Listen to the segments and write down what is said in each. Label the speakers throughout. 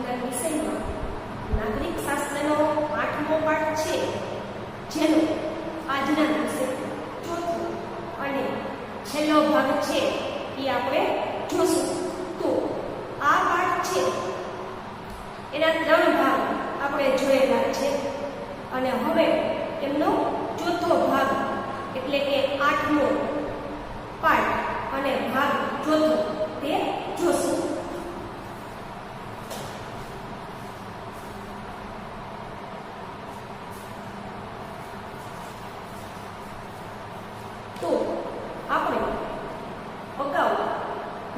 Speaker 1: વિજ્ઞાન વિષયમાં નાગરિક શાસ્ત્રનો 8મો પાઠ છે, જેનો આજના દિવસે ચોથો અને છેલ્લો ભાગ છે એ આપણે જોશું. તો આ પાઠ છે એના 3 ભાગ આપણે જોયેલા છે અને હવે એમનો ચોથો ભાગ એટલે કે 8મો પાઠ અને ભાગ ચોથો તે જોશું. તો આપણે અગાઉ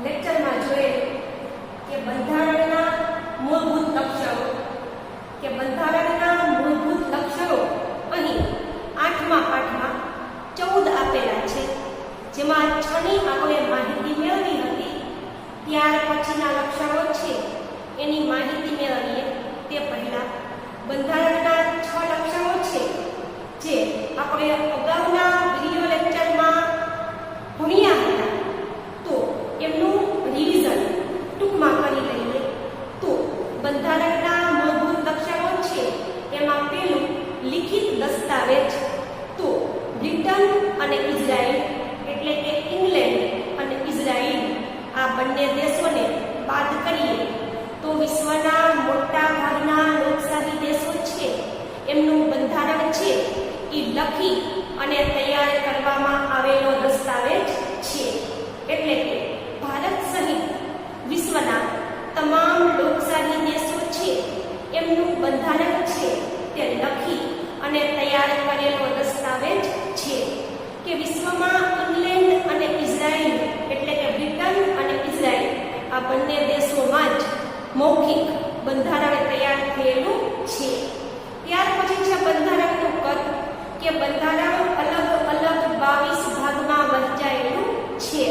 Speaker 1: લેક્ચરમાં જોયેલું કે બંધારણના મૂળભૂત લક્ષણો અહીં 8મા પાઠમાં 14 આપેલા છે, જેમાં 6ની આપણે માહિતી મેળવી હતી. ત્યાર પછીના લક્ષણો છે એની માહિતી મેળવીએ તે પહેલા બંધારણના 6 લક્ષણો છે જે આપણે અગાઉના વિડિયો લેક્ચરમાં ભણ્યા હતા. તો એમનું રિવિઝન ટૂંકમાં કરી લઈએ. તો બંધારણના મૂળભૂત લક્ષણો છે એમાં પહેલું લિખિત દસ્તાવેજ. તો બ્રિટન અને ઇઝરાયલ એટલે કે ઇંગ્લેન્ડ અને ઇઝરાયલ આ બંને દેશોને બાદ કરીએ તો વિશ્વના મોટા ભાગના લોકશાહી દેશો છે એમનું બંધારણ છે એ લખી અને તૈયાર કરવામાં આવેલો દસ્તાવેજ છે. એટલે કે ભારત સહિત વિશ્વના તમામ લોકશાહી દેશો છે એમનું બંધારણ છે તે લખી અને તૈયાર કરેલો દસ્તાવેજ છે. કે વિશ્વમાં ઇંગ્લેન્ડ અને ઇઝરાયલ એટલે કે બ્રિટન અને ઇઝરાયલ આ બંને દેશોમાં જ મૌખિક બંધારણ તૈયાર થયેલું છે. ત્યાર પછી છે બંધારણનું કદ. કે બંધારણ અલગ અલગ 22 ભાગમાં વહેંચાયેલું છે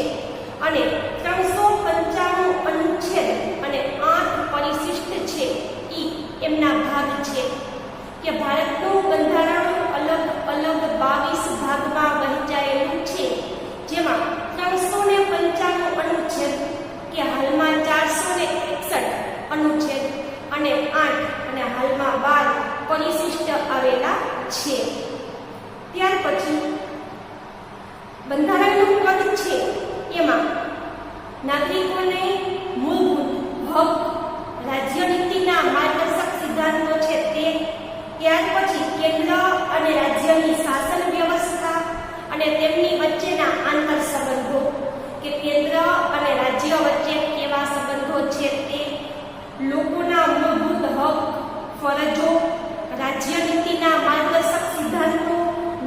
Speaker 1: અને 395 અનુચ્છેદ અને 8 પરિશિષ્ટ છે ઈ એમના ભાગ છે. કે ભારતનું બંધારણ અલગ અલગ 22 ભાગમાં વહેંચાયેલું છે, જેમાં 395 અનુચ્છેદ કે હાલમાં 461 અનુચ્છેદ અને 8 અને હાલમાં 12 પરિશિષ્ટ આવેલા છે. ત્યાર પછી બંધારણનું કદ છે એમાં નાગરિકોને મૂળભૂત હક, રાજ્યનીતિના માર્ગદર્શક સિદ્ધાંતો છે તે, ત્યાર પછી કેન્દ્ર અને રાજ્યની શાસન વ્યવસ્થા અને તેમની વચ્ચેના આંતર સંબંધો. કે કેન્દ્ર અને રાજ્ય વચ્ચે કેવા સંબંધો છે તે, લોકોના મૂળભૂત હક, ફરજો, રાજ્યનીતિના માર્ગદર્શક સિદ્ધાંતો,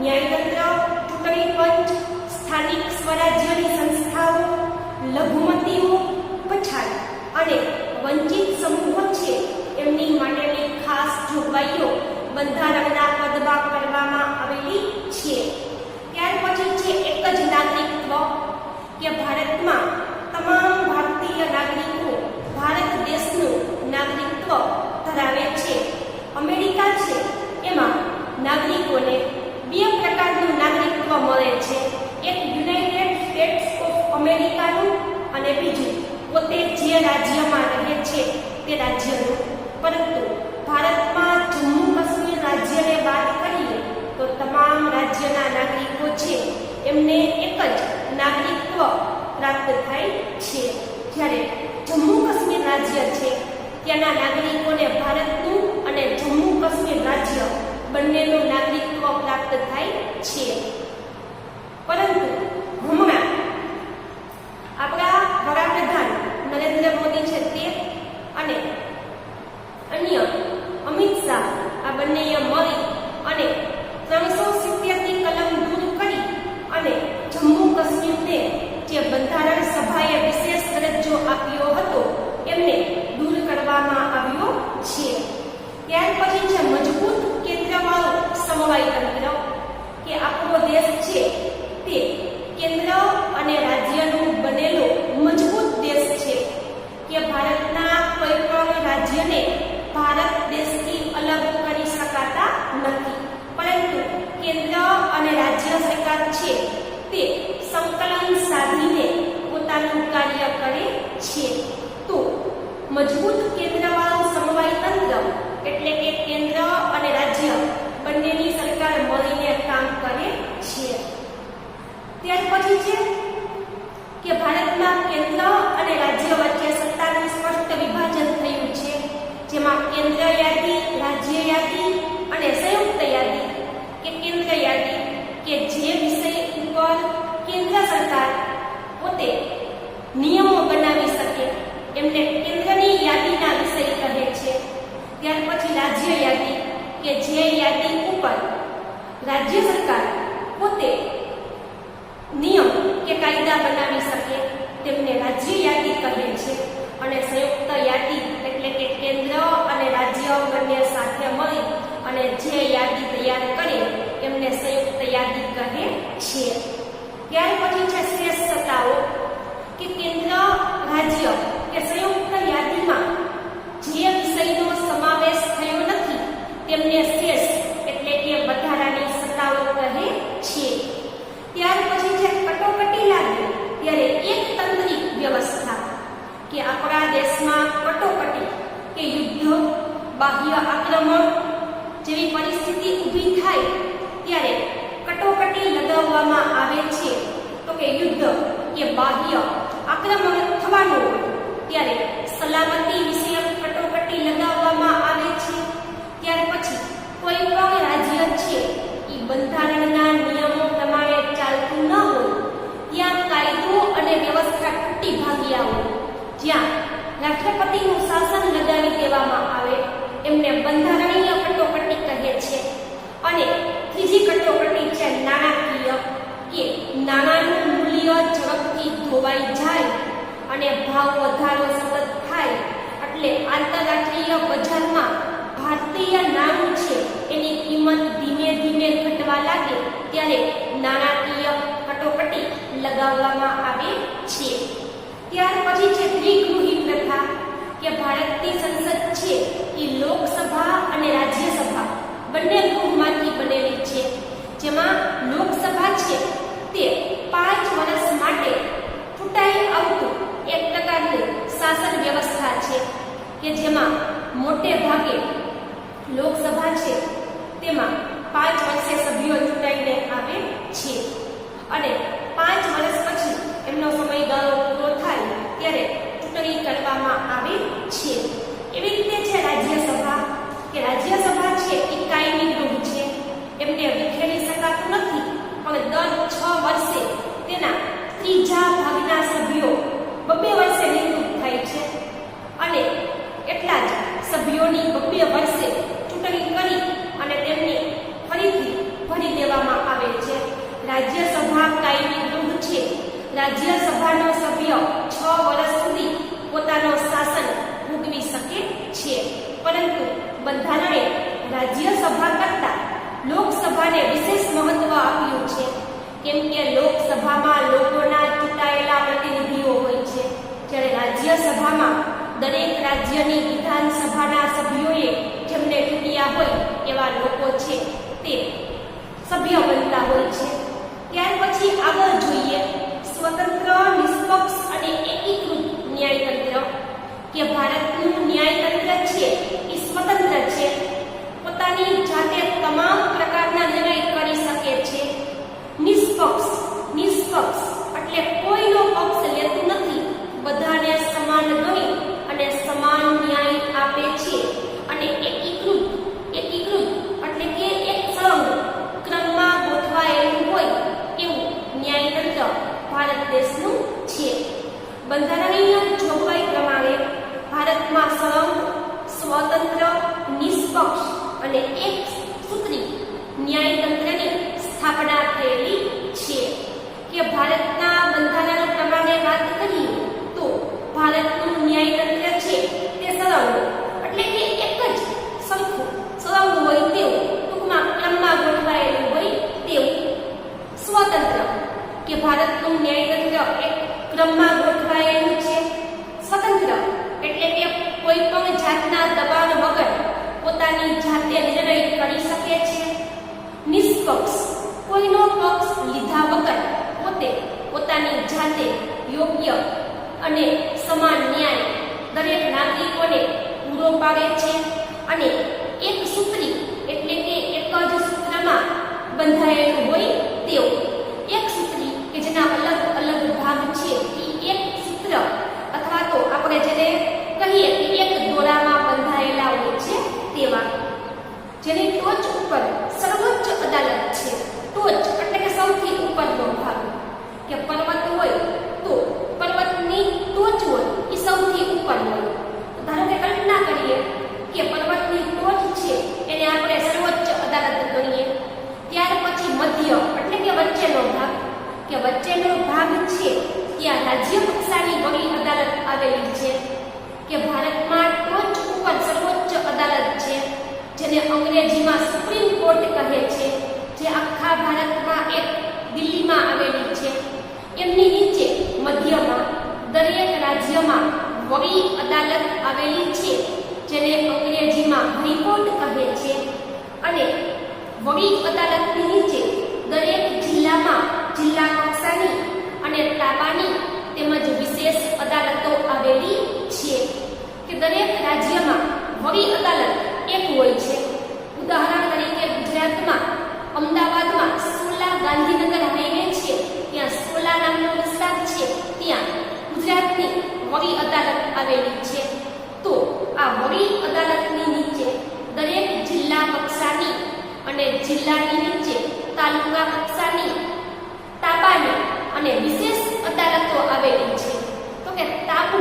Speaker 1: ન્યાયતંત્ર, ચૂંટણી પંચ, સ્થાનિક સ્વરાજ્યની સંસ્થાઓ, લઘુમતીઓ, પછાત અને વંચિત સમૂહો છે એમની માટેની ખાસ જોગવાઈઓ બંધારણના કદમાં કરવામાં આવેલી છે. ત્યાર પછી છે એક જ નાગરિકત્વ. કે ભારતમાં તમામ ભારતીય નાગરિકો ભારત દેશનું નાગરિકત્વ ધરાવે છે. અમેરિકા છે એમાં નાગરિકોને 2 પ્રકારનું નાગરિકત્વ મળે છે. એક યુનાઇટેડ સ્ટેટ્સ ઓફ અમેરિકાનું અને બીજું પોતે જે રાજ્યમાં રહે છે તે રાજ્યનું. પરંતુ ભારતમાં જમ્મુ કાશ્મીર રાજ્યને બાદ કરીએ તો તમામ રાજ્યના નાગરિકો છે એમને એક જ નાગરિકત્વ પ્રાપ્ત થાય છે. જ્યારે જમ્મુ કાશ્મીર રાજ્ય છે ત્યાંના નાગરિકોને ભારતનું અને જમ્મુ કાશ્મીર રાજ્ય બંનેનું નાગરિકત્વ પ્રાપ્ત થાય છે. પરંતુ હમણાં આપણા વડાપ્રધાન નરેન્દ્ર મોદી છે તે અને અન્ય અમિત શાહ આ બંનેએ મળી અને 370 કલમ દૂર કરી અને જમ્મુ કાશ્મીરને જે બંધારણ સભાએ વિશેષ દરજ્જો આપ્યો હતો એમને દૂર કરવામાં આવ્યો છે. ત્યાર પછી છે મજબૂત કેન્દ્રવાળું સમવાય તંત્ર. કે આપણો દેશ છે તે કેન્દ્ર અને રાજ્યનું બનેલો મજબૂત દેશ છે. કે ભારતના કોઈ પણ રાજ્યને ભારત દેશથી અલગ કરી શકાતા નથી, પરંતુ કેન્દ્ર અને રાજ્ય સરકાર છે તે સંકલન સાધીને પોતાનું કાર્ય કરે છે. તો મજબૂત કેન્દ્રવાળું ત્યાર પછી છે કે ભારતમાં કેન્દ્ર અને રાજ્ય વચ્ચે સત્તાનું સ્પષ્ટ વિભાજન થયું છે, જેમાં કેન્દ્ર યાદી, રાજ્ય યાદી અને સંયુક્ત યાદી કે કેન્દ્ર યાદી કે જે વિષય ઉપર કેન્દ્ર સરકાર પોતે નિયમો બનાવી શકે એમને કેન્દ્રની યાદીના વિષય કહે છે. ત્યાર પછી રાજ્ય યાદી કે જે યાદી ઉપર રાજ્ય સરકાર પોતે નિયમ કે કાયદા બનાવી શકે તેમને રાજ્ય યાદી કહે છે. અને સંયુક્ત યાદી એટલે કે કેન્દ્ર અને રાજ્ય બંને સાથે મળી અને જે યાદી તૈયાર કરે એમને સંયુક્ત યાદી કહે છે. ત્યાર પછી છે શેષ સત્તાઓ કે કેન્દ્ર, રાજ્ય કે સંયુક્ત યાદીમાં જે વિષયનો સમાવેશ થયો નથી તેમને શેષ એટલે કે વધારાની સત્તાઓ કહે છે. ત્યાર પછી છે કટોકટી લાગે ત્યારે એકતંત્રી વ્યવસ્થા કે આપણા દેશમાં કટોકટી કે યુદ્ધ, બાહ્ય આક્રમણ જેવી પરિસ્થિતિ ઊભી થાય ત્યારે કટોકટી લગાવવામાં આવે છે. તો કે યુદ્ધ કે બાહ્ય આક્રમણ થવાનું ત્યારે સલામતી વિષયક કટોકટી લગાવવામાં આવે છે. ત્યાર પછી કોઈ પણ રાજ્ય છે એ બંધારણના નિયમો પ્રમાણે ચાલતું ન હોય ત્યાં કાયદો અને વ્યવસ્થા તૂટી ભાગ્યા હોય, જ્યાં રાષ્ટ્રપતિનું શાસન લગાવી દેવામાં આવે એમને બંધારણીય કટોકટી કહે છે. અને ત્રીજી કટોકટી છે નાણાકીય કે નાણાંનું મૂલ્ય ઝડપથી ધોવાઈ જાય અને ભાવ વધારો સતત થાય એટલે આંતરરાષ્ટ્રીય બજારમાં ભારતીય નાણું છે એની કિંમત ધીમે ધીમે ઘટવા લાગે ત્યારે નાણાકીય કટોકટી લગાવવામાં આવે છે. ત્યાર પછી છે દ્વિગૃહી પ્રથા કે ભારતની સંસદ છે એ લોકસભા અને રાજ્યસભા બંને ગૃહમાંથી બનેલી છે, જેમાં લોકસભા છે તે 5 વર્ષ માટે ચૂંટાઈ આવતું એક પ્રકારની શાસન વ્યવસ્થા છે કે જેમાં મોટે ભાગે લોકસભા છે તેમાં 5 વર્ષે સભ્યો ચૂંટાઈને આવે છે અને 5 વર્ષ પછી એમનો સમયગાળો પૂરો થાય ત્યારે ચૂંટણી કરવામાં આવે છે. એવી રીતે છે રાજ્યસભા કે રાજ્યસભા છે એ કાયમી ગૃહ છે, એમને વિખેરી શકાતું નથી પણ દર 6 વર્ષે તેના ત્રીજા ભાગના સભ્યો 2 વર્ષે નિવૃત્ત થાય છે અને એટલા જ સભ્યોની 2 વર્ષે ચૂંટણી કરી અને તેમને ફરીથી ભરી દેવામાં આવે છે. રાજ્યસભા કાયમી ગૃહ છે. રાજ્યસભાનો સભ્ય 6 વર્ષ સુધી પોતાનો શાસન ભોગવી શકે છે, પરંતુ બંધારણે રાજ્યસભા કરતાં લોકસભાને વિશેષ મહત્વ આપ્યું છે, કેમ કે લોકસભામાં લોકોના ચૂંટાયેલા પ્રતિનિધિઓ હોય છે, જ્યારે રાજ્યસભામાં દરેક રાજ્યની વિધાનસભાના સભ્યોએ જેમને ચૂંટ્યા હોય એવા લોકો છે તે સભ્ય બનતા હોય છે. ત્યાર પછી આગળ જોઈએ સ્વતંત્ર, નિષ્પક્ષ અને એકીકૃત ન્યાયતંત્ર કે ભારતનું ન્યાયતંત્ર છે એ સ્વતંત્ર છે, પોતાની જાતે તમામ પ્રકારના નિર્ણય કરી શકે છે. નિષ્પક્ષ એટલે કોઈનો પક્ષ લેતું નથી, બધાને સમાન ગણી અને સમાન ન્યાય આપે છે. અને એકીકૃત એટલે કે એક સળંગ ક્રમમાં ગોઠવાયેલું હોય એવું ન્યાયતંત્ર ભારત દેશનું છે. બંધારણીય જોગવાઈ પ્રમાણે ભારતમાં સળંગ, સ્વતંત્ર, નિષ્પક્ષ અને એક સૂત્રી ન્યાયતંત્રની સ્થાપના થયેલી છે. કે ભારતના બંધારણ પ્રમાણે વાત કરીએ તો ભારતનું ન્યાયતંત્ર છે તે સળંગ એટલે કે એક જ સરખું સળંગ હોય તેવું, ટૂંકમાં ક્રમમાં ગોઠવાયેલું હોય તેવું. સ્વતંત્ર કે ભારતનું ન્યાયતંત્ર એક ક્રમમાં ગોઠવાયેલું છે. સ્વતંત્ર એટલે કે કોઈ પણ જાતના દબાણ વગર પોતાની જાતે નિર્ણય કરી શકે છે. નિષ્પક્ષ કોઈનો પક્ષ લીધા વગર પોતે પોતાની જાતે યોગ્ય અને સમાન ન્યાય દરેક નાગરિકોને પૂરો પાડે છે. અને એક સૂત્રી એટલે કે એક જ સૂત્રમાં બંધાયેલું હોય તેવું. એક સૂત્રી કે કે વચ્ચેનો ભાગ છે ત્યાં રાજ્ય કક્ષાની વડી અદાલત આવેલી છે, કે ભારતમાં ટોચ ઉપર સર્વોચ્ચ અદાલત છે જેને અંગ્રેજીમાં સુપ્રીમ કોર્ટ કહે છે, જે આખા ભારતમાં એક દિલ્હીમાં આવેલી છે. એમની નીચે મધ્યમાં દરેક રાજ્યમાં વડી અદાલત આવેલી છે જેને અંગ્રેજીમાં હાઈકોર્ટ કહે છે. અને વડી અદાલતની નીચે દરેક જિલ્લામાં જિલ્લા કક્ષાની અને તાબાની તેમજ વિશેષ અદાલતો આવેલી છે, કે દરેક રાજ્યમાં વડી અદાલત એક હોય છે. ઉદાહરણ તરીકે ગુજરાતમાં અમદાવાદમાં સોલા ગાંધીનગર હાઈવે છે, ત્યાં સોલા નામનો વિસ્તાર છે, ત્યાં ગુજરાતની વડી અદાલત આવેલી છે. તો આ વડી અદાલતની નીચે દરેક જિલ્લા કક્ષાની અને જિલ્લાની નીચે તાલુકા કક્ષાની, તાબાની અને વિશેષ અદાલતો આવેલી છે. તો કે તાબુ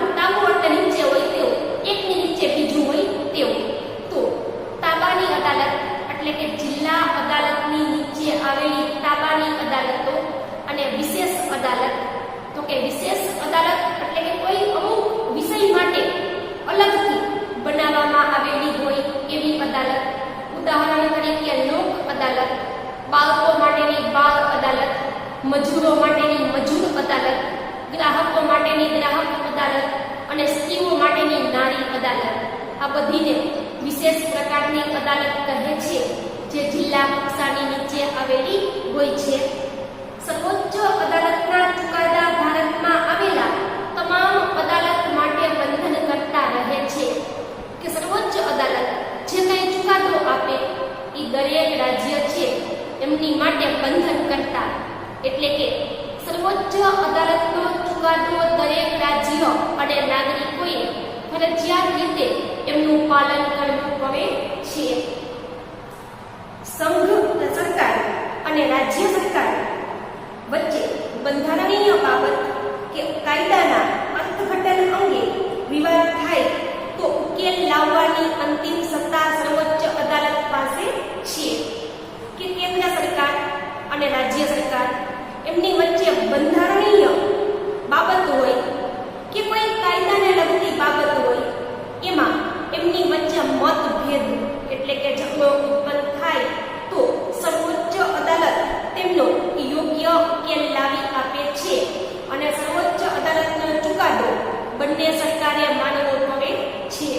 Speaker 1: એટલે નીચે હોય તેવું, એકની નીચે બીજું હોય તેવું. તો તાબાની અદાલત એટલે કે જિલ્લા અદાલતની નીચે આવેલી તાબાની અદાલતો અને વિશેષ અદાલત. તો કે વિશેષ અદાલત એટલે કે કોઈ અમુક વિષય માટે અલગથી બનાવવામાં આવેલી હોય એવી અદાલત. ઉદાહરણ તરીકે લોક અદાલત, બાળકો માટેની બાળ અદાલત, મજૂરો માટેની મજૂર અદાલત, ગ્રાહકો માટેની ગ્રાહક અદાલત અને સ્ત્રીઓ માટેની નારી અદાલત. આ બધીને વિશેષ પ્રકારની અદાલત કહે છે, જે જિલ્લા કક્ષાની નીચે આવેલી હોય છે. સર્વોચ્ચ અદાલતના ચુકાદા ભારતમાં આવેલા તમામ અદાલત માટે બંધન કરતા રહે છે, કે સર્વોચ્ચ અદાલત જે કંઈ ચુકાદો આપે એ દરેક રાજ્ય છે એમની માટે બંધન કરતા. એટલે કે સર્વોચ્ચ અદાલતનો ચુકાદો દરેક રાજ્ય અને નાગરિકોએ ફરજિયાત રીતે એમનું પાલન કરવું પડે છે. સંઘ સરકાર અને રાજ્ય સરકાર વચ્ચે બંધારણીય બાબત કે કાયદાના અર્થઘટન અંગે વિવાદ થાય તો ઉકેલ લાવવાની અંતિમ સત્તા સર્વોચ્ચ અદાલત પાસે છે, કે કેન્દ્ર સરકાર અને રાજ્ય સરકાર એમની વચ્ચે બંધારણીય બાબત હોય કે કોઈ કાયદાને લગતી બાબત હોય, એમાં એમની વચ્ચે મતભેદ એટલે કે ઝઘડો ઉત્પન્ન થાય તો સર્વોચ્ચ અદાલત તેમનો યોગ્ય ઉકેલ લાવી આપે છે. અને સર્વોચ્ચ અદાલતનો ચુકાદો બંને સરકારે માનવો પડે છે.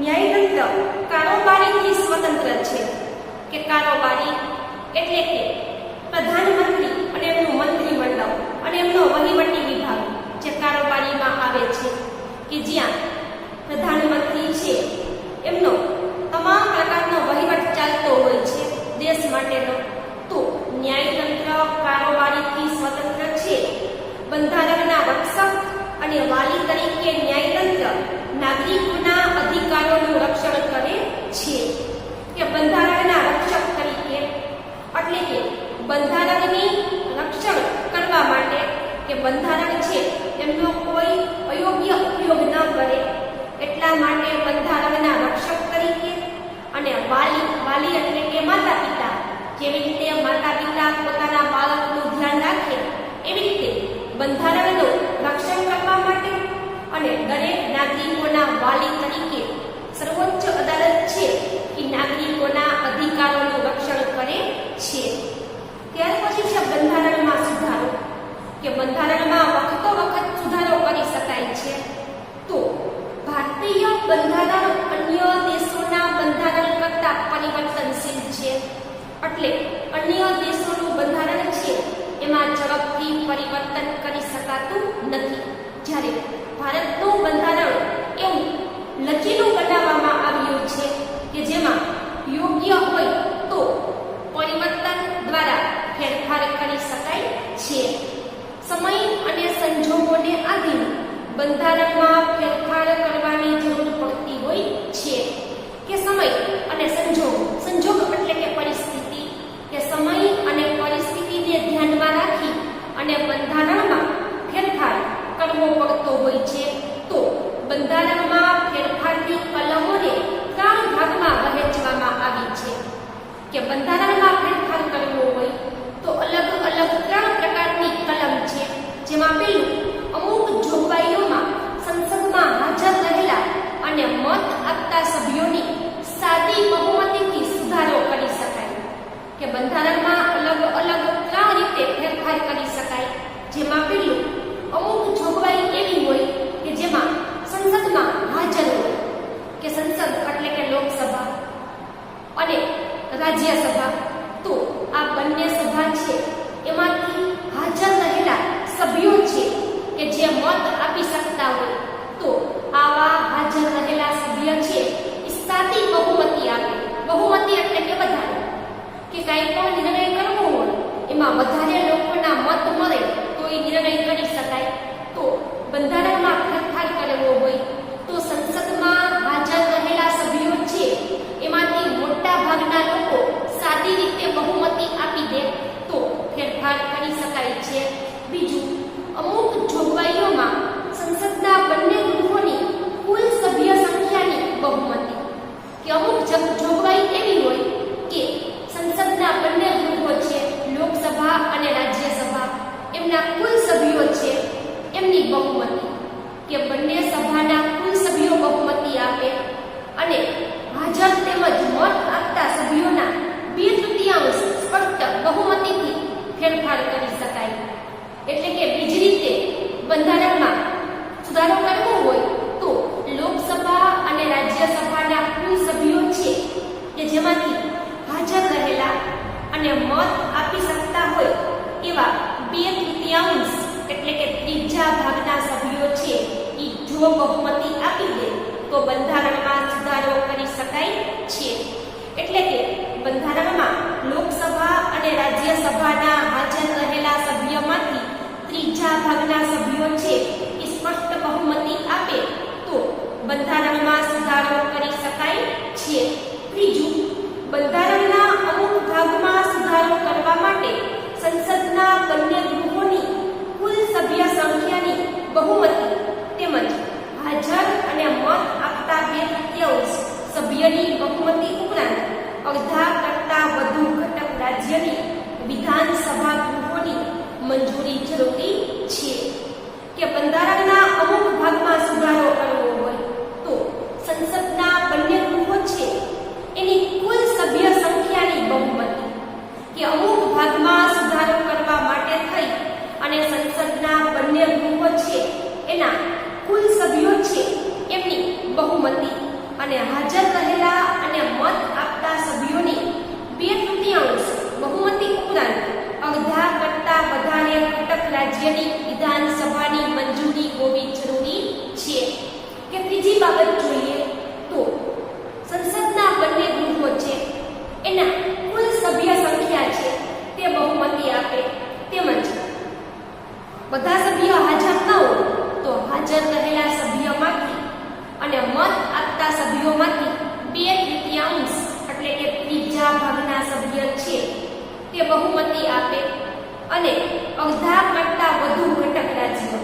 Speaker 1: ન્યાયતંત્ર કારોબારીથી સ્વતંત્ર છે, કે કારોબારી એટલે કે પ્રધાનમંત્રી અને એમનું મંત્રીમંડળ અને એમનો વહીવટી વિભાગ જે કારોબારીમાં આવે છે, કે જ્યાં પ્રધાનમંત્રી છે એમનો તમામ પ્રકારનો વહીવટ ચાલતો હોય છે દેશ માટેનો. તો ન્યાયતંત્ર કારોબારીથી સ્વતંત્ર છે. બંધારણના રક્ષક અને વાલી તરીકે ન્યાયતંત્ર નાગરિકોના અધિકારોનું રક્ષણ કરે છે, કે બંધારણના રક્ષક તરીકે એટલે કે બંધારણની રક્ષણ કરવા માટે કે બંધારણ છે એમનો કોઈ અયોગ્ય ઉપયોગ ન કરે એટલા માટે બંધારણના રક્ષક તરીકે. અને વાલી એટલે કે માતા પિતા, જેવી રીતે માતા પિતા પોતાના બાળકનું ધ્યાન રાખે એવી રીતે બંધારણનું રક્ષણ કરવા માટે અને દરેક નાગરિકોના વાલી તરીકે સર્વોચ્ચ અદાલત છે એ નાગરિકોના અધિકારોનું રક્ષણ કરે છે. ત્યાર પછી છે બંધારણમાં સુધારો, કે બંધારણમાં વખતો વખત સુધારો કરી શકાય છે. તો ભારતીય બંધારણ અન્ય દેશોના બંધારણ કરતાં પરિવર્તનશીલ છે, એટલે અન્ય દેશોનું બંધારણ છે એમાં ઝડપથી પરિવર્તન કરી શકાતું નથી. જ્યારે ભારતનું બંધારણ એવું લચીલું બનાવવામાં આવ્યું છે કે જેમાં યોગ્ય હોય તો પરિવર્તન દ્વારા ફેરફાર કરી શકાય છે. સમય અને સંજોગોને આધીન બંધારણમાં ફેરફાર કરવાની જરૂર પડતી હોય છે, કે સમય અને સંજોગ એટલે કે પરિસ્થિતિ, કે સમય અને પરિસ્થિતિને ધ્યાનમાં રાખી અને બંધારણમાં ફેરફાર કરવો પડતો હોય છે. તો બંધારણમાં ફેરફારની કલમોને 3 ભાગમાં વહેંચવામાં આવી છે, કે બંધારણમાં ફેરફાર કરવો હોય તો અલગ અલગ 3 એમાં વધારે લોકોના મત મળે તો એ નિર્ણય કરી શકાય. તો બંધારણમાં ફેરફાર કરવો હોય તો સંસદમાં હાજર રહેલા સભ્યો છે એમાંથી મોટા ભાગના લોકો સાદી રીતે બહુમતી આપી દે તો ફેરફાર કરી શકાય છે. બીજું, અમુક જોગવાઈઓમાં સંસદના બંને ગૃહોની કુલ સભ્ય સંખ્યાની બહુમતી, કે અમુક જોગવાઈ એવી હોય કે સંસદના બંને ગૃહો છે, લોકસભા અને રાજ્યસભા, એમના કુલ સભ્યો છે એમની બહુમતી, કે બંને સભાના કુલ સભ્યો બહુમતી આપે અને હાજર તેમજ મત આપતા સભ્યોના 2/3 સ્પષ્ટ બહુમતીથી ફેરફાર કરી શકાય. એટલે કે બીજી રીતે બંધારણમાં સુધારો કરવો હોય તો લોકસભા અને રાજ્યસભાના કુલ સભ્યો છે કે જેમાંથી હાજર રહેલા અને મત આપી શકતા હોય એવા 2/3 એટલે કે ત્રીજા ભાગના સભ્યો છે એ જો બહુમતી આપી દે તો બંધારણમાં સુધારો કરી શકાય છે. એટલે કે બંધારણમાં લોકસભા અને રાજ્યસભાના હાજર રહેલા સભ્યોમાંથી ત્રીજા ભાગના સભ્યો છે એ સ્પષ્ટ બહુમતી આપે તો બંધારણમાં સુધારો કરી શકાય છે. ત્રીજું, બંધારણના અમુક ભાગમાં સુધારો કરવા માટે સંસદના બંને ગૃહોની કુલ સભ્ય સંખ્યાની બહુમતી તેમજ હાજર અને મત આપતા 2/3 સભ્યની બહુમતી ઉપરાંત અડધા કરતાં વધુ ઘટક રાજ્યની વિધાનસભા ગૃહોની મંજૂરી જરૂરી છે. કે બંધારણના અમુક ભાગમાં સુધારો કરવો હોય તો સંસદના બંને ગૃહો છે એની કુલ સભ્ય સંખ્યાની બહુમતી, કે અમુક ભાગમાં સુધારો કરવા માટે થઈ અને સંસદના બંને ગૃહો છે એના કુલ સભ્યો છે એમની બહુમતી અને હાજર રહેલા અને મત આપતા સભ્યોની 2/3 બહુમતી ઉપરાંત અડધા કરતાં વધારે ઘટક રાજ્યની વિધાનસભાની મંજૂરી હોવી જરૂરી છે. કે ત્રીજી બાબત જોઈએ તો સંસદના બંને ગૃહો છે એના કુલ સભ્ય સંખ્યા છે તે બહુમતી આપે તેમજ બધા સભ્યો હાજર ન હોય તો હાજર રહેલા સભ્યોમાંથી અને મત આપતા સભ્યોમાંથી 2/3 એટલે કે ત્રીજા ભાગના સભ્ય છે તે બહુમતી આપે અને અડધા કરતાં વધુ ઘટક રાજ્યો,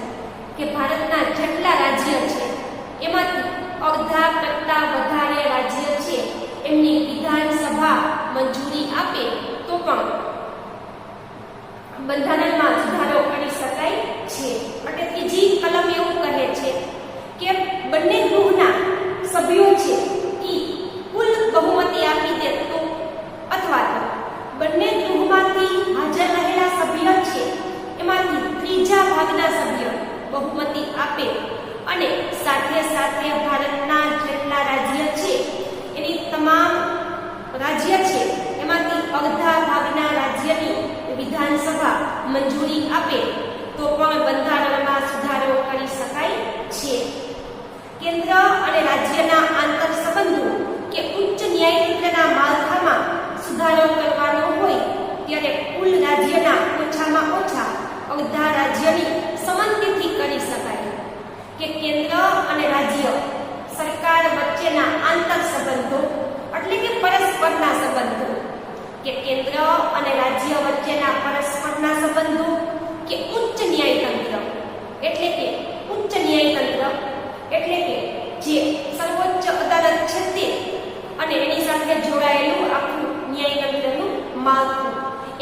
Speaker 1: કે ભારતના જેટલા રાજ્ય છે એમાંથી અડધા કરતાં વધારે રાજ્ય છે એમની વિધાનસભા મંજૂરી આપે તો પણ બંધારણમાં સુધારો કરી શકાય છે. એટલે ત્રીજી કલમ એવું કહે છે કે બંને ગૃહના સભ્યો છે એ કુલ બહુમતી આપી દે તો અથવા તો બંને ગૃહમાંથી હાજર રહેલા સભ્ય છે એમાંથી ત્રીજા ભાગના સભ્ય બહુમતી આપે અને સાથે સાથે ભારતના જેટલા રાજ્ય છે એની તમામ રાજ્ય છે એમાંથી અડધા ભાગના રાજ્યની વિધાનસભા મંજૂરી આપે તો પણ બંધારણમાં સુધારો કરી શકાય છે. કેન્દ્ર અને રાજ્યના આંતર સંબંધો કે ઉચ્ચ ન્યાયતંત્રના માળખામાં સુધારો કરવાનો હોય ત્યારે કુલ રાજ્યના ઓછામાં ઓછા અડધા રાજ્યની સંમતિથી કરી શકાય. કે કેન્દ્ર અને રાજ્ય સરકાર વચ્ચેના આંતર સંબંધો એટલે કે પરસ્પરના સંબંધો, કે કેન્દ્ર અને રાજ્ય વચ્ચેના પરસ્પરના સંબંધો, કે ઉચ્ચ ન્યાયતંત્ર એટલે કે ઉચ્ચ ન્યાયતંત્ર એટલે કે જે સર્વોચ્ચ અદાલત છે તે અને એની સાથે જોડાયેલું આખું ન્યાયતંત્રનું માળખું,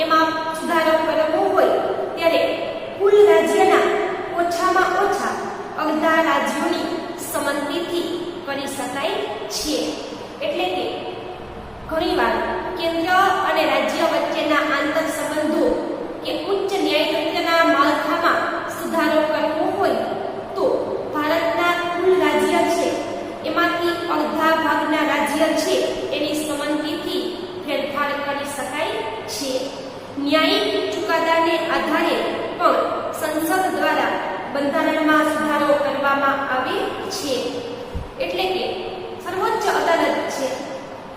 Speaker 1: એમાં સુધારો કરવો હોય ત્યારે કુલ રાજ્યના ઓછામાં ઓછા અડધા રાજ્યોની સંમતિથી કરી શકાય છે. એટલે કે ઘણીવાર કેન્દ્ર અને રાજ્ય વચ્ચેના આંતર સંબંધો કે ઉચ્ચ ન્યાયતંત્રના માળખામાં સુધારો કરવો હોય તો ભારતના કુલ રાજ્ય છે એમાંથી અડધા ભાગના રાજ્ય છે એની સંમતિથી ફેરફાર કરી શકાય છે. ન્યાયિક ચુકાદાને આધારે પણ સંસદ દ્વારા બંધારણમાં સુધારો કરવામાં આવે છે. એટલે કે સર્વોચ્ચ અદાલત છે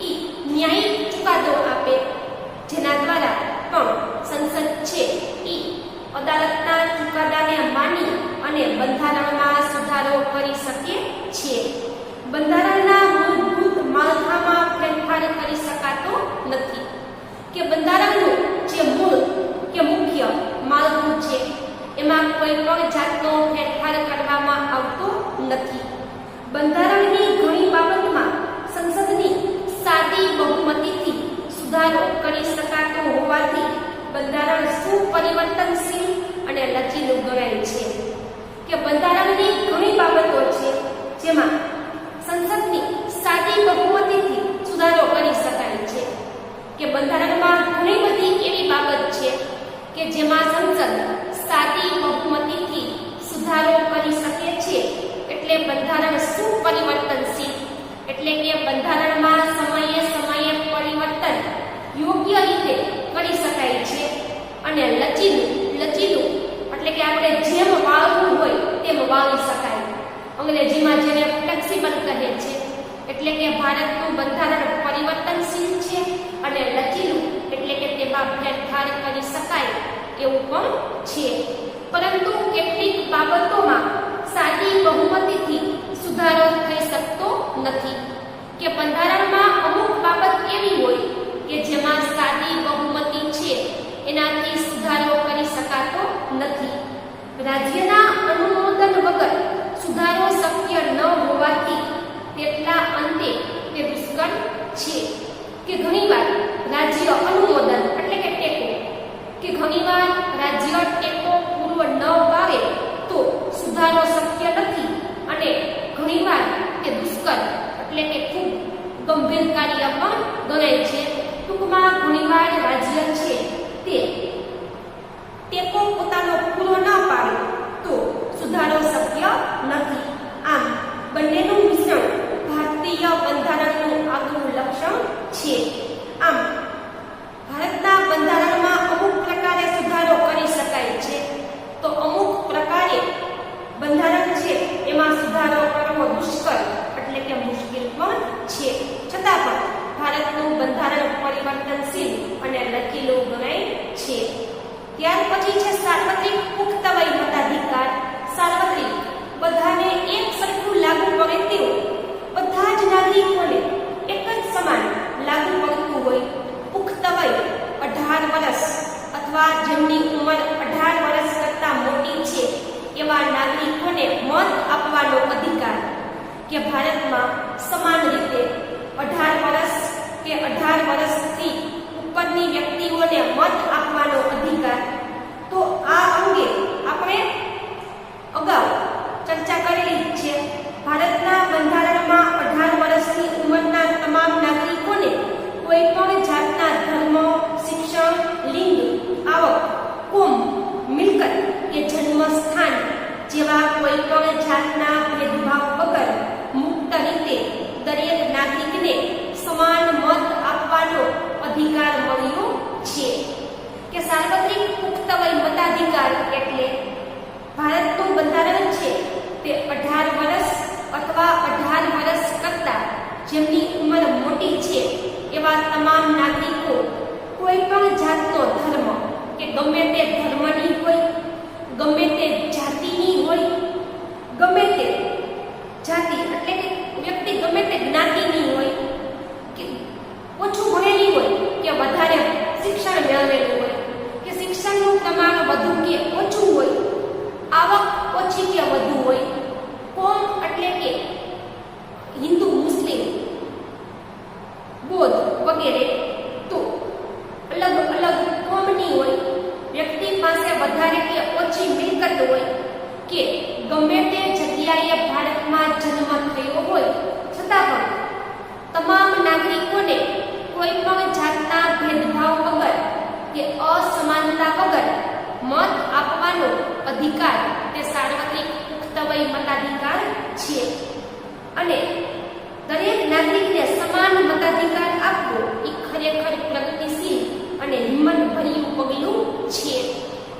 Speaker 1: એ ન્યાયિક ચુકાદો આપે જેના દ્વારા પણ સંસદ છે અને બંધારણમાં સુધારો કરી શકે છે. બંધારણના મૂળભૂત માળખામાં ફેરફાર કરી શકાતો નથી. કે બંધારણનું જે મૂળ કે મુખ્ય માળખું છે એમાં કોઈ પણ જાતનો ફેરફાર કરવામાં આવતો નથી. બંધારણની ઘણી બાબતમાં સંસદની સાદી બહુમતીથી સુધારો કરી શકાતો હોવાથી બંધારણ સુપરિવર્તનશીલ અને લચીલું ગણાય છે. કે બંધારણની ઘણી બાબતો છે જેમાં સંસદની સાદી બહુમતીથી સુધારો કરી શકાય છે. કે બંધારણમાં ઘણી બધી એવી બાબત છે કે જેમાં સંસદ સાદી બહુમતીથી સુધારો કરી શકે છે. એટલે બંધારણ સુપરિવર્તનશીલ એટલે કે બંધારણમાં સમયે સમયે પરિવર્તન યોગ્ય રીતે કરી શકાય છે. અને લચીલું એટલે કે આપણે જેમ વાળવું હોય તેમ વાળી શકાય. અંગ્રેજીમાં જેને ફ્લેક્સિબલ કહે છે. એટલે કે ભારતનું બંધારણ પરિવર્તનશીલ છે અને લચીલું એટલે કે તેમાં ફેરફાર કરી શકાય એવું પણ છે. પરંતુ કેટલીક બાબતોમાં સાદી બહુમતીથી સુધારો થઈ શકતો નથી. કે બંધારણમાં અમુક બાબત એવી હોય કે જેમાં સાદી બહુમતી છે એનાથી સુધારો કરી શકાતો નથી. રાજ્યના અનુમોદન વગર સુધારો શક્ય ન હોવાથી તેટલા અંતે તે દુષ્કર છે. કે ઘણીવાર રાજ્ય અનુમોદન એટલે કે ટેકો કે ઘણીવાર રાજ્ય ટેકો પૂરો ન પાડે તો સુધારો શક્ય નથી અને ઘણીવાર તે દુષ્કર એટલે કે ખૂબ ગંભીર કાર્ય પણ ગણાય છે. ટૂંકમાં ઘણીવાર રાજ્ય છે તે ટેકો પોતાનો પૂરો ન પાડે તો સુધારો શક્ય નથી. આમ બંનેનું મિશ્રણ ભારતીય બંધારણનું આગવું લક્ષણ છે. આમ ભારતના બંધારણમાં અમુક પ્રકારે સુધારો કરી શકાય છે તો અમુક પ્રકારે બંધારણ છે એમાં સુધારો કરવો દુષ્કર એટલે કે મુશ્કેલ પણ છે. છતાં પણ ભારતનું બંધારણ પરિવર્તનશીલ અને લચીલું ગણાય છે. ત્યાર પછી છે સાર્વત્રિક પુખ્ત વય મતાધિકાર. સાર્વત્રિક બધાને એક સરખું લાગુ પડે તેવું બધા જ નાગરિકોને એક જ સમાન લાગુ પડતું હોય. પુખ્ત વય 18 વર્ષ અથવા જેમની ઉંમર 18 વર્ષ કરતાં મોટી છે એવા નાગરિકોને મત આપવાનો અધિકાર. કે ભારતમાં સમાન રીતે 18 વર્ષ કે 18 વર્ષથી ઉપરની વ્યક્તિઓને મત આપવાનો અધિકાર. તો આ અંગે આપણે અગાઉ ચર્ચા કરેલી છે. ભારતના બંધારણમાં 18 વર્ષની ઉંમરના તમામ નાગરિકોને કોઈ પણ જાતના ધર્મ, શિક્ષણ, લિંગ, આવક, કોમ, મિલકત કે જન્મ સ્થાન જેવા કોઈ પણ જાતના ભેદભાવ વગર મુક્ત રીતે દરેક નાગરિકને સમાન મત આપવાનો અધિકાર મળ્યો છે. કે સાર્વત્રિક પુખ્ત વય મતાધિકાર એટલે ભારતનું બંધારણ છે તે 18 વર્ષ અથવા 18 વર્ષ કરતાં જેમની ઉંમર મોટી છે એવા તમામ નાગરિકો કોઈ પણ જાતનો ધર્મ કે ગમે તે ધર્મની હોય, ગમે તે જાતિની હોય, ગમે તે જાતિ એટલે કે વ્યક્તિ ગમે તે જ્ઞાતિની હોય, કે ઓછું ભણેલી હોય કે વધારે શિક્ષણ મેળવેલું હોય, કે શિક્ષણનું પ્રમાણ વધુ કે ઓછું હોય, આવક ઓછી કે વધુ હોય, કોમ એટલે કે હિન્દુ, મુસ્લિમ, બૌદ્ધ વગેરે તો અલગ અલગ કોમની હોય, વ્યક્તિ પાસે વધારે કે ઓછી મિલકત હોય, કે ગમે તે જગ્યાએ ભારતમાં જન્મ થયો હોય છતાં પણ તમામ નાગરિકોને કોઈ પણ જાતના ભેદભાવ વગર કે અસમાનતા વગર મત આપવાનો અધિકાર તે સાર્વત્રિક પુખ્ત વય મતાધિકાર છે. અને દરેક નાગરિકને સમાન મતાધિકાર આપવો એ ખરેખર પ્રગતિશીલ અને હિંમતભર્યું પગલું છે.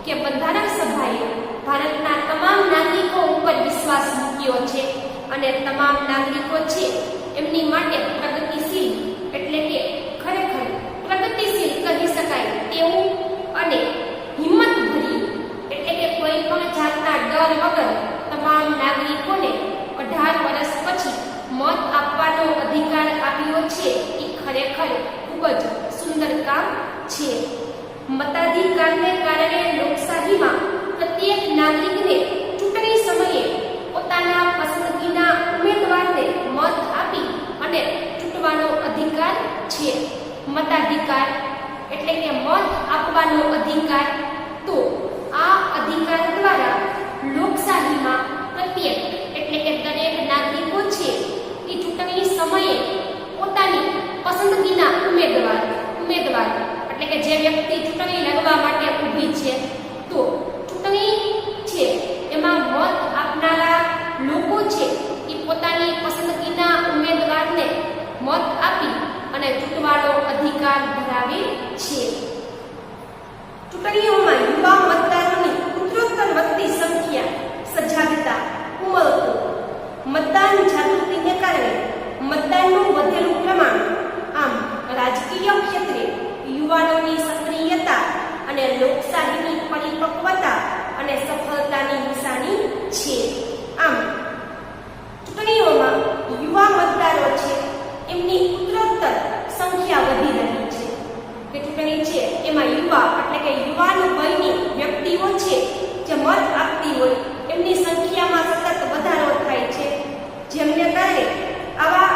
Speaker 1: કે બંધારણ સભાએ ભારતના તમામ નાગરિકો ઉપર વિશ્વાસ મૂક્યો છે અને તમામ નાગરિકો છે એમની માટે પ્રગતિશીલ એટલે કે ખરેખર પ્રગતિશીલ કહી શકાય તેવું અને હિંમતભર્યું એટલે કે કોઈ પણ જાતના ડર વગર નાગરિકોને 18 વર્ષ પછી મત આપવાનો અધિકાર આપ્યો છે એ ખરેખર ખૂબ જ સુંદર કામ છે. મતાધિકારને કારણે લોકશાહીમાં પ્રત્યેક નાગરિકને ચૂંટણી સમયે પોતાના પસંદગીના ઉમેદવારને મત આપી અને ચૂંટવાનો અધિકાર છે. મતાધિકાર એટલે કે મત આપવાનો અધિકાર. તો આ અધિકાર દ્વારા લોકશાહીમાં પ્રત્યેક એટલે કે દરેક નાગરિકો છે એ ચૂંટણી સમયે પોતાની પસંદગીના ઉમેદવાર એટલે કે જે વ્યક્તિ ચૂંટણી લડવા માટે ઊભી છે, તો ચૂંટણી છે એમાં મત આપનારા લોકો છે એ પોતાની પસંદગીના ઉમેદવારને મત આપી અને ચૂંટવાનો અધિકાર ધરાવે છે. ચૂંટણીઓમાં યુવા મતદારોની ઉત્તરોત્તર વધતી સંખ્યા, સજાગતા, ઉમળકો. મતદાન જાગૃતિને કારણે મતદાનનું વધેલું પ્રમાણ. આમ રાજકીય ક્ષેત્રે યુવાનોની સક્રિયતા અને લોકશાહીની પરિપક્વતા અને સફળતાની નિશાની છે. આમ ચૂંટણીઓમાં યુવા મતદારો છે એમની ઉત્તરોત્તર સંખ્યા વધી રહી છે. કે ચૂંટણી છે એમાં યુવા એટલે કે યુવાન વયની વ્યક્તિઓ છે જે મત આપતી હોય એમની સંખ્યામાં સતત વધારો થાય છે, જેમને કારણે આવા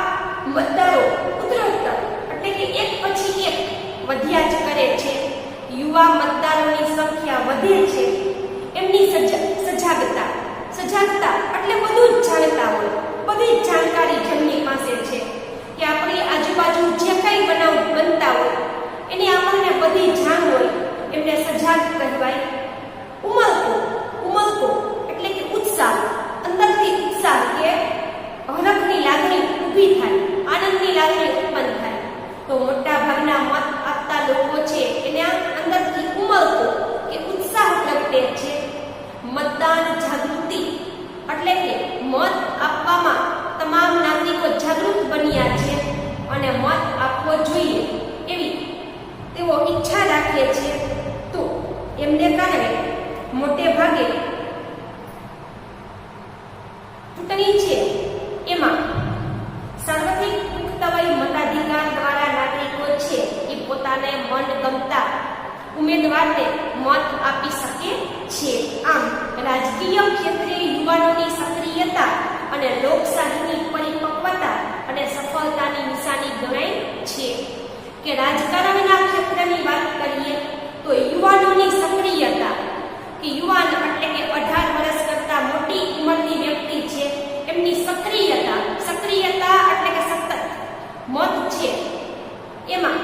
Speaker 1: મતદારો ઉત્તરોત્તર એટલે કે એક પછી એક વધ્યા જ કરે છે. યુવા મતદારોની સંખ્યા વધે છે, એમની સજાગતા એટલે બધું જ જાણતા હોય, બધી જ જાણકારી જેમની પાસે છે કે આપણી આજુબાજુ જે કંઈ બનાવ બનતા હોય એની આપણને બધી જાણ હોય, એમને સજાગ કહેવાય. ઉમળકો એટલે કે ઉત્સાહ, અંદરથી ઉત્સાહ કે હરખની લાગણી ઊભી થાય, આનંદની લાગણી ઉત્પન્ન થાય. તો મોટા ભાગના મત આપતા લોકો છે એના અંદરથી ઉમળકો કે ઉત્સાહ પ્રગટે છે. મતદાન જાગૃતિ એટલે કે મત આપવામાં તમામ નાગરિકો જાગૃત બન્યા છે અને મત આપવો જોઈએ એવી તેઓ ઈચ્છા રાખે છે. તો એમને કારણે મોટે ભાગે ચૂંટણી છે એમાં સાર્વત્રિક પુખ્ત વય મતાધિકાર દ્વારા નાગરિકો છે એ પોતાને મનગમતા ઉમેદવારને મત આપી શકે છે. આમ રાજકીય ક્ષેત્રે યુવાનોની સક્રિયતા અને લોકશાહીની પરિપક્વતા અને સફળતાની નિશાની ગણાય છે. કે રાજકારણના ક્ષેત્રની વાત કરીએ તો યુવાનોની સક્રિયતા કે યુવાન એટલે કે 18 વર્ષ કરતા મોટી ઉંમરની વ્યક્તિ છે એમની સક્રિયતા એટલે કે સતત મત છે એમાં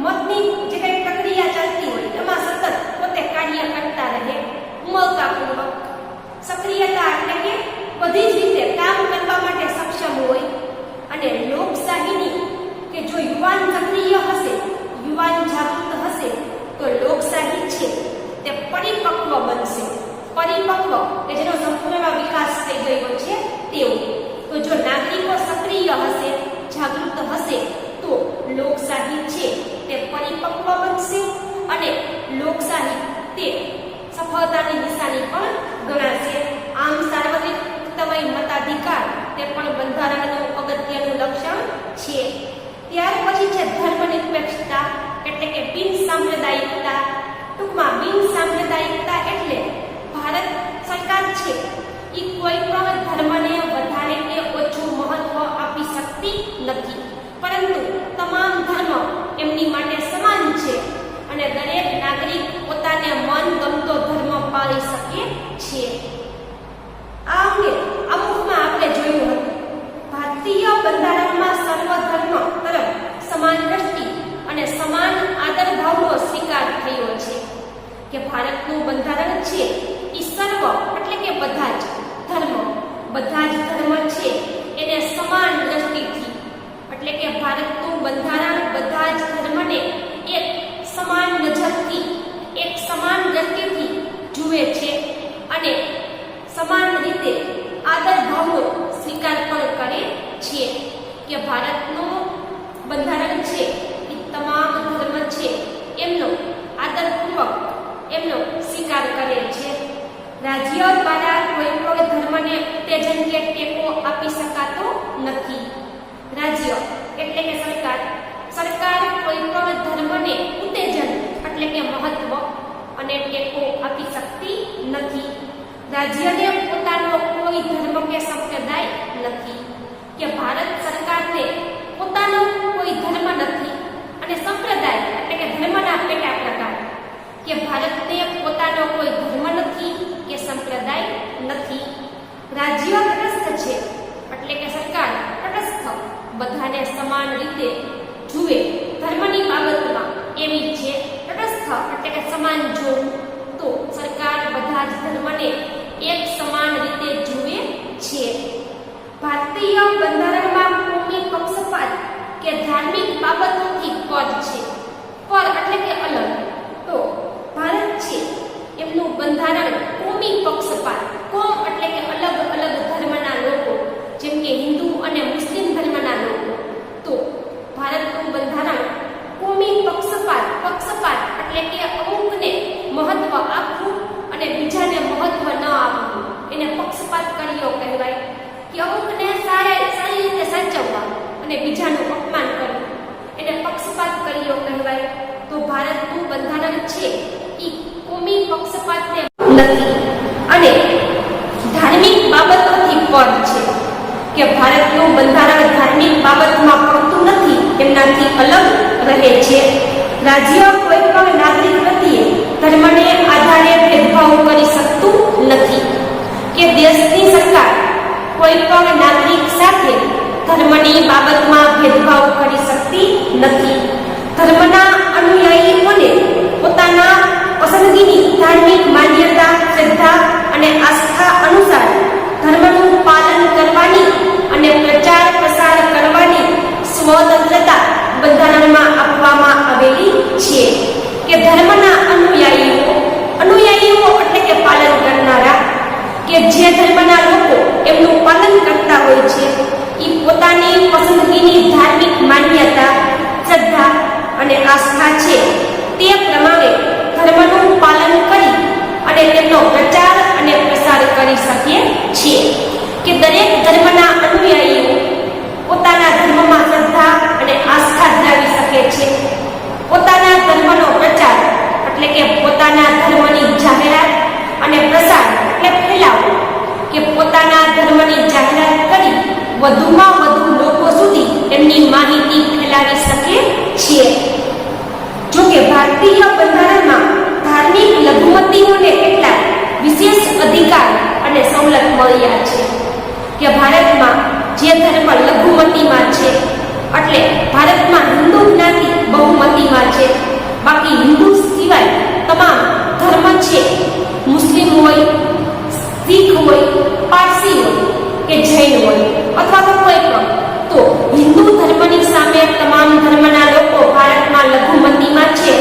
Speaker 1: મતની જે કંઈ પ્રક્રિયા ચાલતી હોય એમાં સતત પોતે કાર્ય કરતા રહે, ઉમળકાપૂર્વક. સક્રિયતા એટલે કે બધી જ રીતે કામ કરવા માટે સક્ષમ હોય. અને લોકશાહીની કે જો યુવાન સક્રિય હશે, યુવાન જાગૃત હશે તો લોકશાહી છે તે પરિપક્વ બનશે. પરિપક્વ કે જેનો સંપૂર્ણ વિકાસ થઈ ગયો છે તેવું. તો જો નાગરિકો સક્રિય હશે, જાગૃત હશે તો લોકશાહી છે તે પરિપક્વ બનશે અને લોકશાહી તે સફળતાની નિશાની પણ ગણાશે. આમ સાર્વત્રિક વય મતાધિકાર તે પણ બંધારણનું અગત્યનું લક્ષણ છે. ત્યાર પછી છે ધર્મનિરપેક્ષતા એટલે કે બિન સાંપ્રદાયિકતા. ટૂંકમાં બિન સાંપ્રદાયિકતા એટલે ભારત સરકાર છે એ કોઈ પણ ધર્મને વધારે કે ઓછું મહત્વ આપી શકતી નથી, પરંતુ તમામ ધર્મ એમની માટે સમાન છે અને દરેક નાગરિક પોતાને મનગમતો ધર્મ પાળી શકે છે. આ અંગે અમુકમાં આપણે જોયું હતું. ભારતીય બંધારણમાં સર્વ ધર્મ તરફ સમાન દ્રષ્ટિ અને સમાન આદરભાવનો સ્વીકાર થયો છે. કે ભારતનું બંધારણ છે એ સર્વ એટલે કે બધા જ ધર્મ છે એને સમાન દ્રષ્ટિથી એટલે કે ભારતનું બંધારણ બધા જ ધર્મને એક સમાન નજરથી, એક સમાન દ્રષ્ટિથી જુએ છે અને સમાન રીતે આદરભાવનો સ્વીકાર પણ કરે છે. કે ભારતનું બંધારણ છે એ તમામ ધર્મ છે એમનો આદરપૂર્વક એમનો સ્વીકાર કરે છે. રાજ્ય દ્વારા કોઈ પણ ધર્મને ધર્મને ઉત્તેજન કે ટેકો આપી શકાતો નથી. રાજ્ય એટલે કે સરકાર કોઈ પણ ધર્મને ઉત્તેજન એટલે કે મહત્વ અને ટેકો આપી શકતી નથી. રાજ્યને પોતાનો કોઈ ધર્મ કે સંપ્રદાય નથી, કે ભારત સરકારને પોતાનો કોઈ ધર્મ નથી અને સંપ્રદાય એટલે કે ધર્મના પેટા પ્રકાર, કે ભારતને પોતાનો કોઈ ધર્મ નથી કે સંપ્રદાય નથી. રાજ્ય તટસ્થ છે એટલે કે સરકાર તટસ્થ બધાને સમાન રીતે જુએ ધર્મની બાબતમાં એવી છે. તટસ્થ એટલે કે સમાન જોવું, તો સરકાર બધા જ ધર્મને એક સમાન રીતે જુએ છે. ભારતીય બંધારણમાં કોમી પક્ષપાત કે ધાર્મિક બાબતોથી પર છે. પર એટલે કે અલગ. તો ભારત છે એમનું બંધારણ કોમી પક્ષપાત, કોમ એટલે કે અલગ અલગ ધર્મના લોકો, જેમ કે હિન્દુ અને મુસ્લિમ ધર્મના લોકો. તો ભારતનું બંધારણ કોમી પક્ષપાત એટલે કે અમુકને મહત્વ આપવું અને બીજાને મહત્વ ન આપવું, એને પક્ષપાત કર્યો કહેવાય. કે અમુકને સારી રીતે સાચવવા અને બીજાનું અપમાન કરવું, એને પક્ષપાત કર્યો કહેવાય. તો ભારતનું બંધારણ છે એ કોમી પક્ષપાતને નથી અને ધાર્મિક બાબતોથી પર છે, કે ભારતનું બંધારણ ધાર્મિક બાબતમાં પડતું નથી, એમનાથી અલગ રહે છે. રાજ્ય કોઈ પણ નાગરિક પ્રત્યે ધર્મને આધારે ભેદભાવ કરી શકતું નથી, કે દેશની સરકાર કોઈ પણ નાગરિક સાથે ધર્મની બાબતમાં ભેદભાવ કરી શકતી નથી. ધર્મના અનુયાયીઓને પોતાના પસંદગીની ધાર્મિક માન્યતા, શ્રદ્ધા અને આસ્થા અનુસાર ધર્મનું પાલન કરવાની અને પ્રચાર પ્રસાર કરવાની સ્વતંત્રતા બંધારણમાં આપવામાં આવેલી છે. કે ધર્મના અનુયાયીઓ એટલે કે પાલન કરનારા, કે જે ધર્મના લોકો એમનું પાલન કરતા હોય છે એ પોતાની પસંદગીની ધાર્મિક માન્યતા, શ્રદ્ધા અને આસ્થા છે તે પ્રમાણે ધર્મનું પાલન કરી અને તેમનો પ્રચાર અને પ્રસાર કરી શકે છે. કે દરેક ધર્મના અનુયાયીઓ પોતાના ધર્મમાં શ્રદ્ધા અને આસ્થા ધરાવી શકે છે. પોતાના ધર્મનો પ્રચાર એટલે કે પોતાના ધર્મની જાહેરાત અને પ્રસાર એટલે ફેલાવો, કે પોતાના ધર્મની જાહેરાત કરી વધુમાં વધુ લોકો સુધી એમની માહિતી ફેલાવી શકે છે. જો કે ભારતીય બંધારણમાં ધાર્મિક લઘુમતીઓને કેટલાક વિશેષ અધિકાર અને સવલત મળ્યા છે. કે ભારતમાં જે ધર્મ લઘુમતીમાં છે એટલે ભારતમાં હિન્દુ જ્ઞાતિ બહુમતીમાં છે, બાકી હિન્દુ સિવાય તમામ ધર્મ છે, મુસ્લિમ હોય, શીખ હોય, પારસી હોય કે જૈન હોય અથવા તો કોઈ પણ, તો હિન્દુ ધર્મની સામે તમામ ધર્મના લોકો ભારતમાં લઘુમતીમાં છે.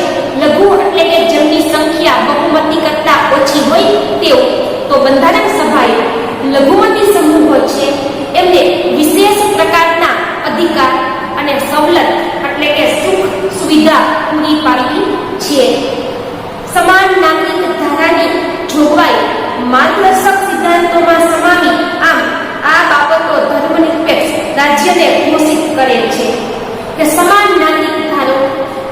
Speaker 1: લઘુ એટલે કે જેમની સંખ્યા બહુમતી કરતા ઓછી હોય તેવું. તો બંધારણ સભાએ લઘુમતી સમૂહો છે એમને વિશેષ પ્રકારના અધિકાર અને સવલત એટલે કે સુખ સુવિધા પૂરી પાડવી છે. સમાન નાગરિક ધારાની જોગવાઈ માર્ગદર્શક સિદ્ધાંતોમાં સમાવી આમ આ બાબતો ધર્મનિરપેક્ષ રાજ્યને ઘોષિત કરે છે. કે સમાન નાગરિક ધારો,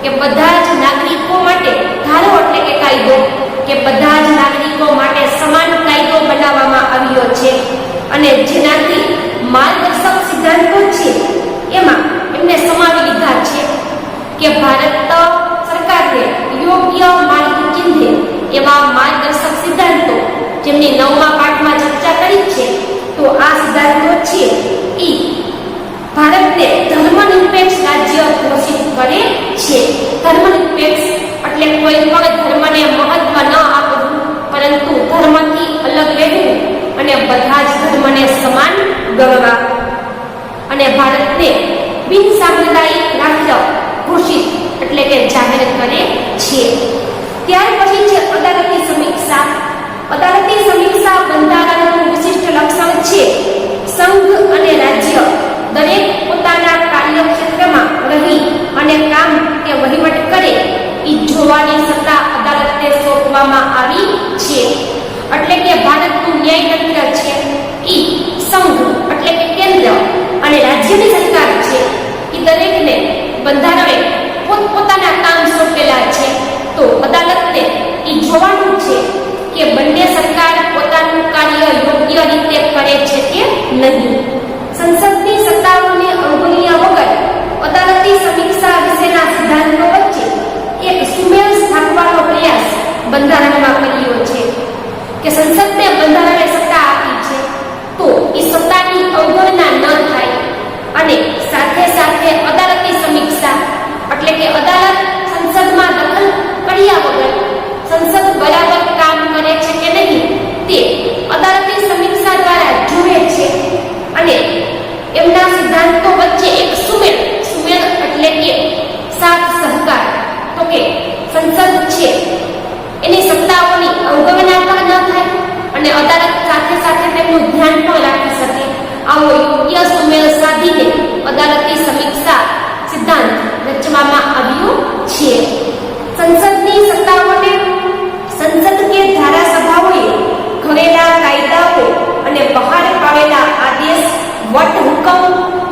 Speaker 1: કે બધા જ નાગરિકો માટે, ધારો એટલે કે કાયદો, કે બધા જ નાગરિકો માટે સમાન કાયદો બનાવવામાં આવ્યો છે. અને જેનાથી માર્ગદર્શક સિદ્ધાંતો છે એમાં એમને સમાવી લીધા છે. કે ભારત સરકારને યોગ્ય માર્ગ ચિંધે એવા માર્ગદર્શક સિદ્ધાંતો, જેમની 9મા પાઠમાં ચર્ચા કરી છે. તો આ સિદ્ધાંતો છે એ ભારતને ધર્મનિરપેક્ષ રાજ્ય ઘોષિત કરે છે. ધર્મનિરપેક્ષ એટલે કોઈ પણ ધર્મને મહત્વ ન આપવું, પરંતુ ધર્મથી અલગ રહેવું અને બધા જ ધર્મને સમાન ગણવા. અને ભારતને બિન સાંપ્રદાયિક રાજ્ય ઘોષિત એટલે કે જાહેર કરે છે. ત્યાર પછી છે અદાલતી સમીક્ષા. અદાલતી સમીક્ષા બંધારણનું વિશિષ્ટ લક્ષણ છે. સંઘ અને રાજ્ય દરેક પોતાના કાર્યક્ષેત્રમાં રહી અને કામ કે વહીવટ કરે એ જોવાની સત્તા અદાલતને સોંપવામાં આવી છે. એટલે કે ભારતનું ન્યાયતંત્ર છે એ બંધારણે પોતપોતાના કામ સોંપેલા છે, તો અદાલતને એ જોવાનું છે કે બંને સરકાર પોતાનું કાર્ય યોગ્ય રીતે કરે છે કે નહીં. સંસદની સત્તાઓને અવગણ્યા વગર અદાલતી સમીક્ષા વિશેના સિદ્ધાંતો વચ્ચે એક સુમેળ સ્થાપવાનો પ્રયાસ બંધારણમાં કર્યો છે કે સંસદને બંધારણે સત્તા આપી છે, તો એ સત્તાની અવગણના ન થાય અને સાથે સાથે અદાલતી સમીક્ષા એટલે કે અદાલત સંસદમાં દખલ કર્યા વગર સંસદ બરાબર કામ કરે છે કે નહીં તે અદાલતી સમીક્ષા દ્વારા જુએ છે અને એમના સિદ્ધાંતો વચ્ચે એક સુમેળ એટલે કે સાથ સહકાર, તો કે સંસદ છે એની સત્તાઓની અવગણના પણ ન થાય અને અદાલત સાથે સાથે તેમનું ધ્યાન પણ રાખી શકે. આવો યોગ્ય સુમેળ સાધીને અદાલતી સમીક્ષા સિદ્ધાંત રચવામાં આવ્યો છે. સંસદની સત્તાઓને સંસદ કે ધારાસભાઓએ ઘડેલા કાયદાઓ અને બહાર પાડેલા આદેશ, વટહુકમ,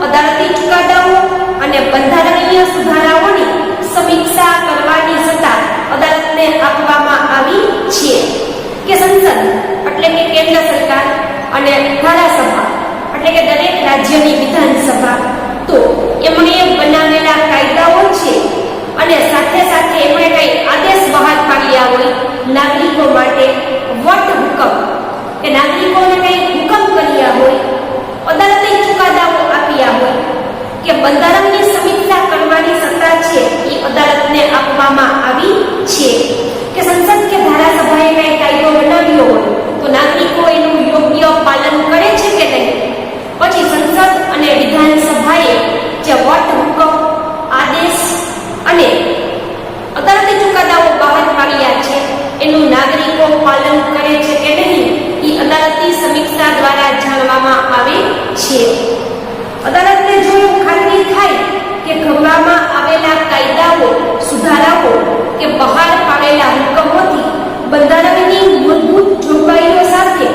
Speaker 1: અદાલતી ચુકાદાઓ અને બંધારણીય સુધારાઓની સમીક્ષા કરવાની સત્તા અદાલતને આપવામાં આવી છે. કે સંસદ એટલે કે કેન્દ્ર સરકાર અને ધારાસભા એટલે કે દરેક રાજ્યની વિધાનસભા, તો એમણે બનાવેલા કાયદાઓ છે અને સાથે સાથે એમણે કઈ આદેશ બહાર પાડ્યા હોય નાગરિકો માટે, વટહુકમ કે નાગરિકોને કઈ હુકમ કર્યા હોય, અદાલતી ચુકાદાઓ આપ્યા હોય કે બંધારણની સમીક્ષા કરવાની સત્તા છે એ અદાલતને આપવામાં આવી છે. કે સંસદ કે ધારાસભાએ કઈ કાયદો બનાવ્યો હોય તો નાગરિકો એનું યોગ્ય પાલન કરે છે કે નહીં. પછી સંસદ અને વિધાનસભાએ જે વટહુકમ, આદેશ અને અદાલતી ચુકાદાઓ બહાર પાડ્યા છે એનું નાગરિકો પાલન કરે છે કે નહીં એ અદાલતી સમીક્ષા દ્વારા જાણવામાં આવે છે. અદાલતને જો એવું ખાતરી થાય કે ઘડવામાં આવેલા કાયદાઓ, સુધારાઓ કે બહાર પાડેલા હુકમોથી બંધારણની મૂળભૂત જોગવાઈઓ સાથે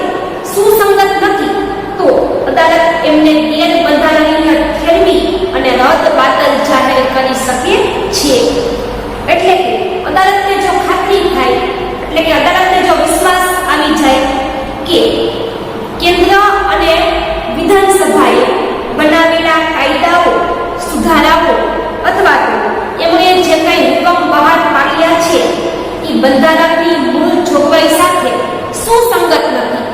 Speaker 1: સુસંગત નથી, તો અદાલત એમને ગેરબંધારણીય ઠેરવી અને રદ-બાતલ જાહેર કરી શકે છે. એટલે કે અદાલતને જો ખાતરી થાય, એટલે કે અદાલતને જો વિશ્વાસ આવી જાય કે કેન્દ્ર અને વિધાનસભાએ બનાવેલા કાયદાઓ, સુધારાઓ અથવા તો એમણે જે કંઈ હુકમ બહાર પાડ્યા છે એ બંધારણની મૂળ જોગવાઈ સાથે સુસંગત નથી,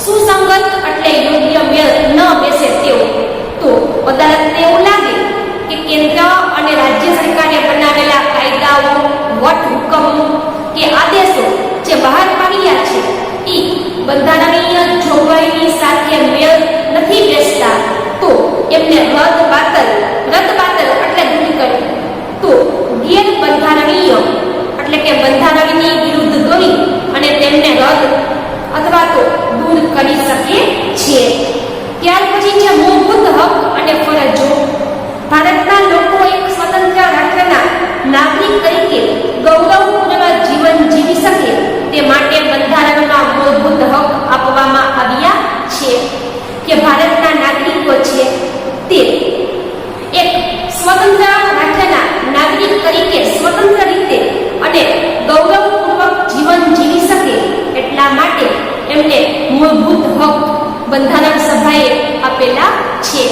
Speaker 1: સુસંગત એટલે યોગ્ય મેળ ન બેસે તેવો, તો અદાલતને એવું લાગે કે કેન્દ્ર અને રાજ્ય સરકારે બનાવેલા કાયદાઓ, વટહુકમ કે આદેશો જે બહાર પાડ્યા છે એ બંધારણીય જોગવાઈની સાથે મેળ નથી બેસતા, તો એમને રદ-બાતલ એટલે દૂર કરવું, તો ગેરબંધારણીય એટલે કે બંધારણની વિરુદ્ધ દોરી અને તેમને રદ અથવા તો દૂર કરી શકે છે. ત્યાર પછી છે મૂળભૂત હક અને ફરજો. ભારતના લોકો એક સ્વતંત્ર રાષ્ટ્રના નાગરિક તરીકે ગૌરવપૂર્ણ જીવન જીવી શકે તે માટે બંધારણમાં મૂળભૂત હક આપવામાં આવ્યા છે. કે ભારતના નાગરિકો છે તે એક સ્વતંત્ર રાષ્ટ્રના નાગરિક તરીકે સ્વતંત્ર રીતે અને ગૌરવપૂર્વક જીવન જીવી શકે એટલા માટે એમને મૂળભૂત હક બંધારણ સભાએ આપેલા છે.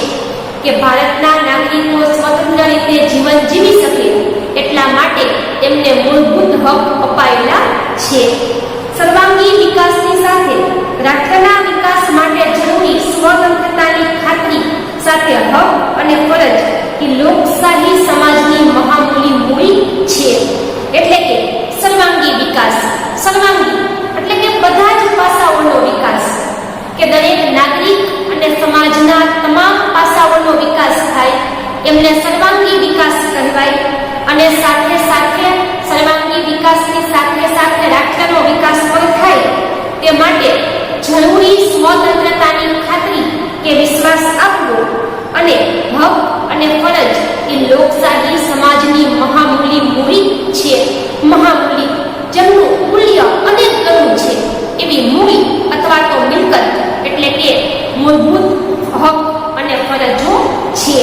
Speaker 1: કે ભારતના નાગરિકો સ્વતંત્ર રીતે જીવન જીવી શકે એટલા માટે એમને મૂળભૂત હક અપાયેલા છે. સર્વાંગી વિકાસની સાથે રાષ્ટ્રના વિકાસ માટે જરૂરી સ્વતંત્રતાની ખાતરી સાથે હક અને ફરજ એ લોકશાહી સમાજની મહામૂલી મૂડી છે. એટલે કે સર્વાંગી વિકાસ, સર્વાંગી એટલે કે બધા જ પાસાઓનો વિકાસ, કે દરેક નાગરિક અને સમાજના તમામ પાસાઓનો વિકાસ થાય એમને સર્વાંગી વિકાસ કહેવાય. અને સાથે સાથે સર્વાંગી વિકાસની સાથે સાથે રાષ્ટ્રનો વિકાસ પણ થાય તે માટે જરૂરી સ્વતંત્રતાની ખાતરી કે વિશ્વાસ આપવો અને હક અને ફરજ એ લોકશાહી સમાજની મહામૂલી મૂડી છે. મહામૂલી જેમનું મૂલ્ય અનેક ગણું છે એવી મૂડી અથવા તો મિલકત એટલે કે મૂળભૂત હક અને ફરજો છે.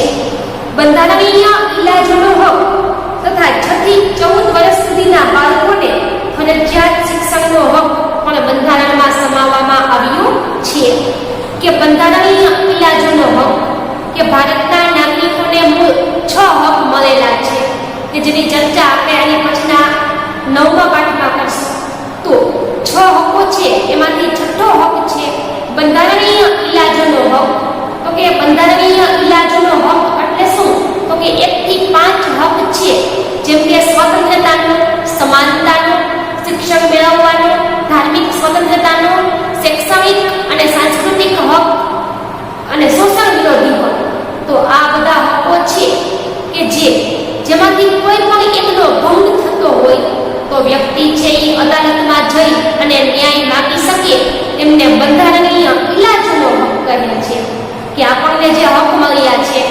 Speaker 1: બંધારણીય ઇલાજનો હક વર્ષના બાળકોને ફરજિયાત શિક્ષણનો હક પણ બંધારણમાં સમાવવામાં આવ્યો છે. કે બંધારણીય ઇલાજોનો હક, કે ભારતના નાગરિકોને મૂળ 6 હક મળેલા છે કે જેની ચર્ચા આપણે આની પછીના 9મા પાઠમાં કરશું. તો 6 હકો છે, એમાંથી છઠ્ઠો હક છે બંધારણીય ઇલાજોનો હક. તો કે બંધારણીય ઇલાજોનો હક એટલે શું? તો કે 1 થી 5 હક છે, જેમ કે સ્વતંત્રતાનો, સમાનતાનો, શિક્ષણ મેળવવાનો, ધાર્મિક સ્વતંત્રતાનો, શૈક્ષણિક અને સાંસ્કૃતિક હક અને શોષણ વિરોધી હક. તો આ બધા હકો છે કે જેમાંથી કોઈ પણ એકનો ભંગ થતો હોય તો વ્યક્તિ છે એ અદાલતમાં જઈ અને ન્યાય માગી શકે. એમને બંધારણીય ઇલાજનો હક કહે છે. કે આપણને જે હક મળ્યા છે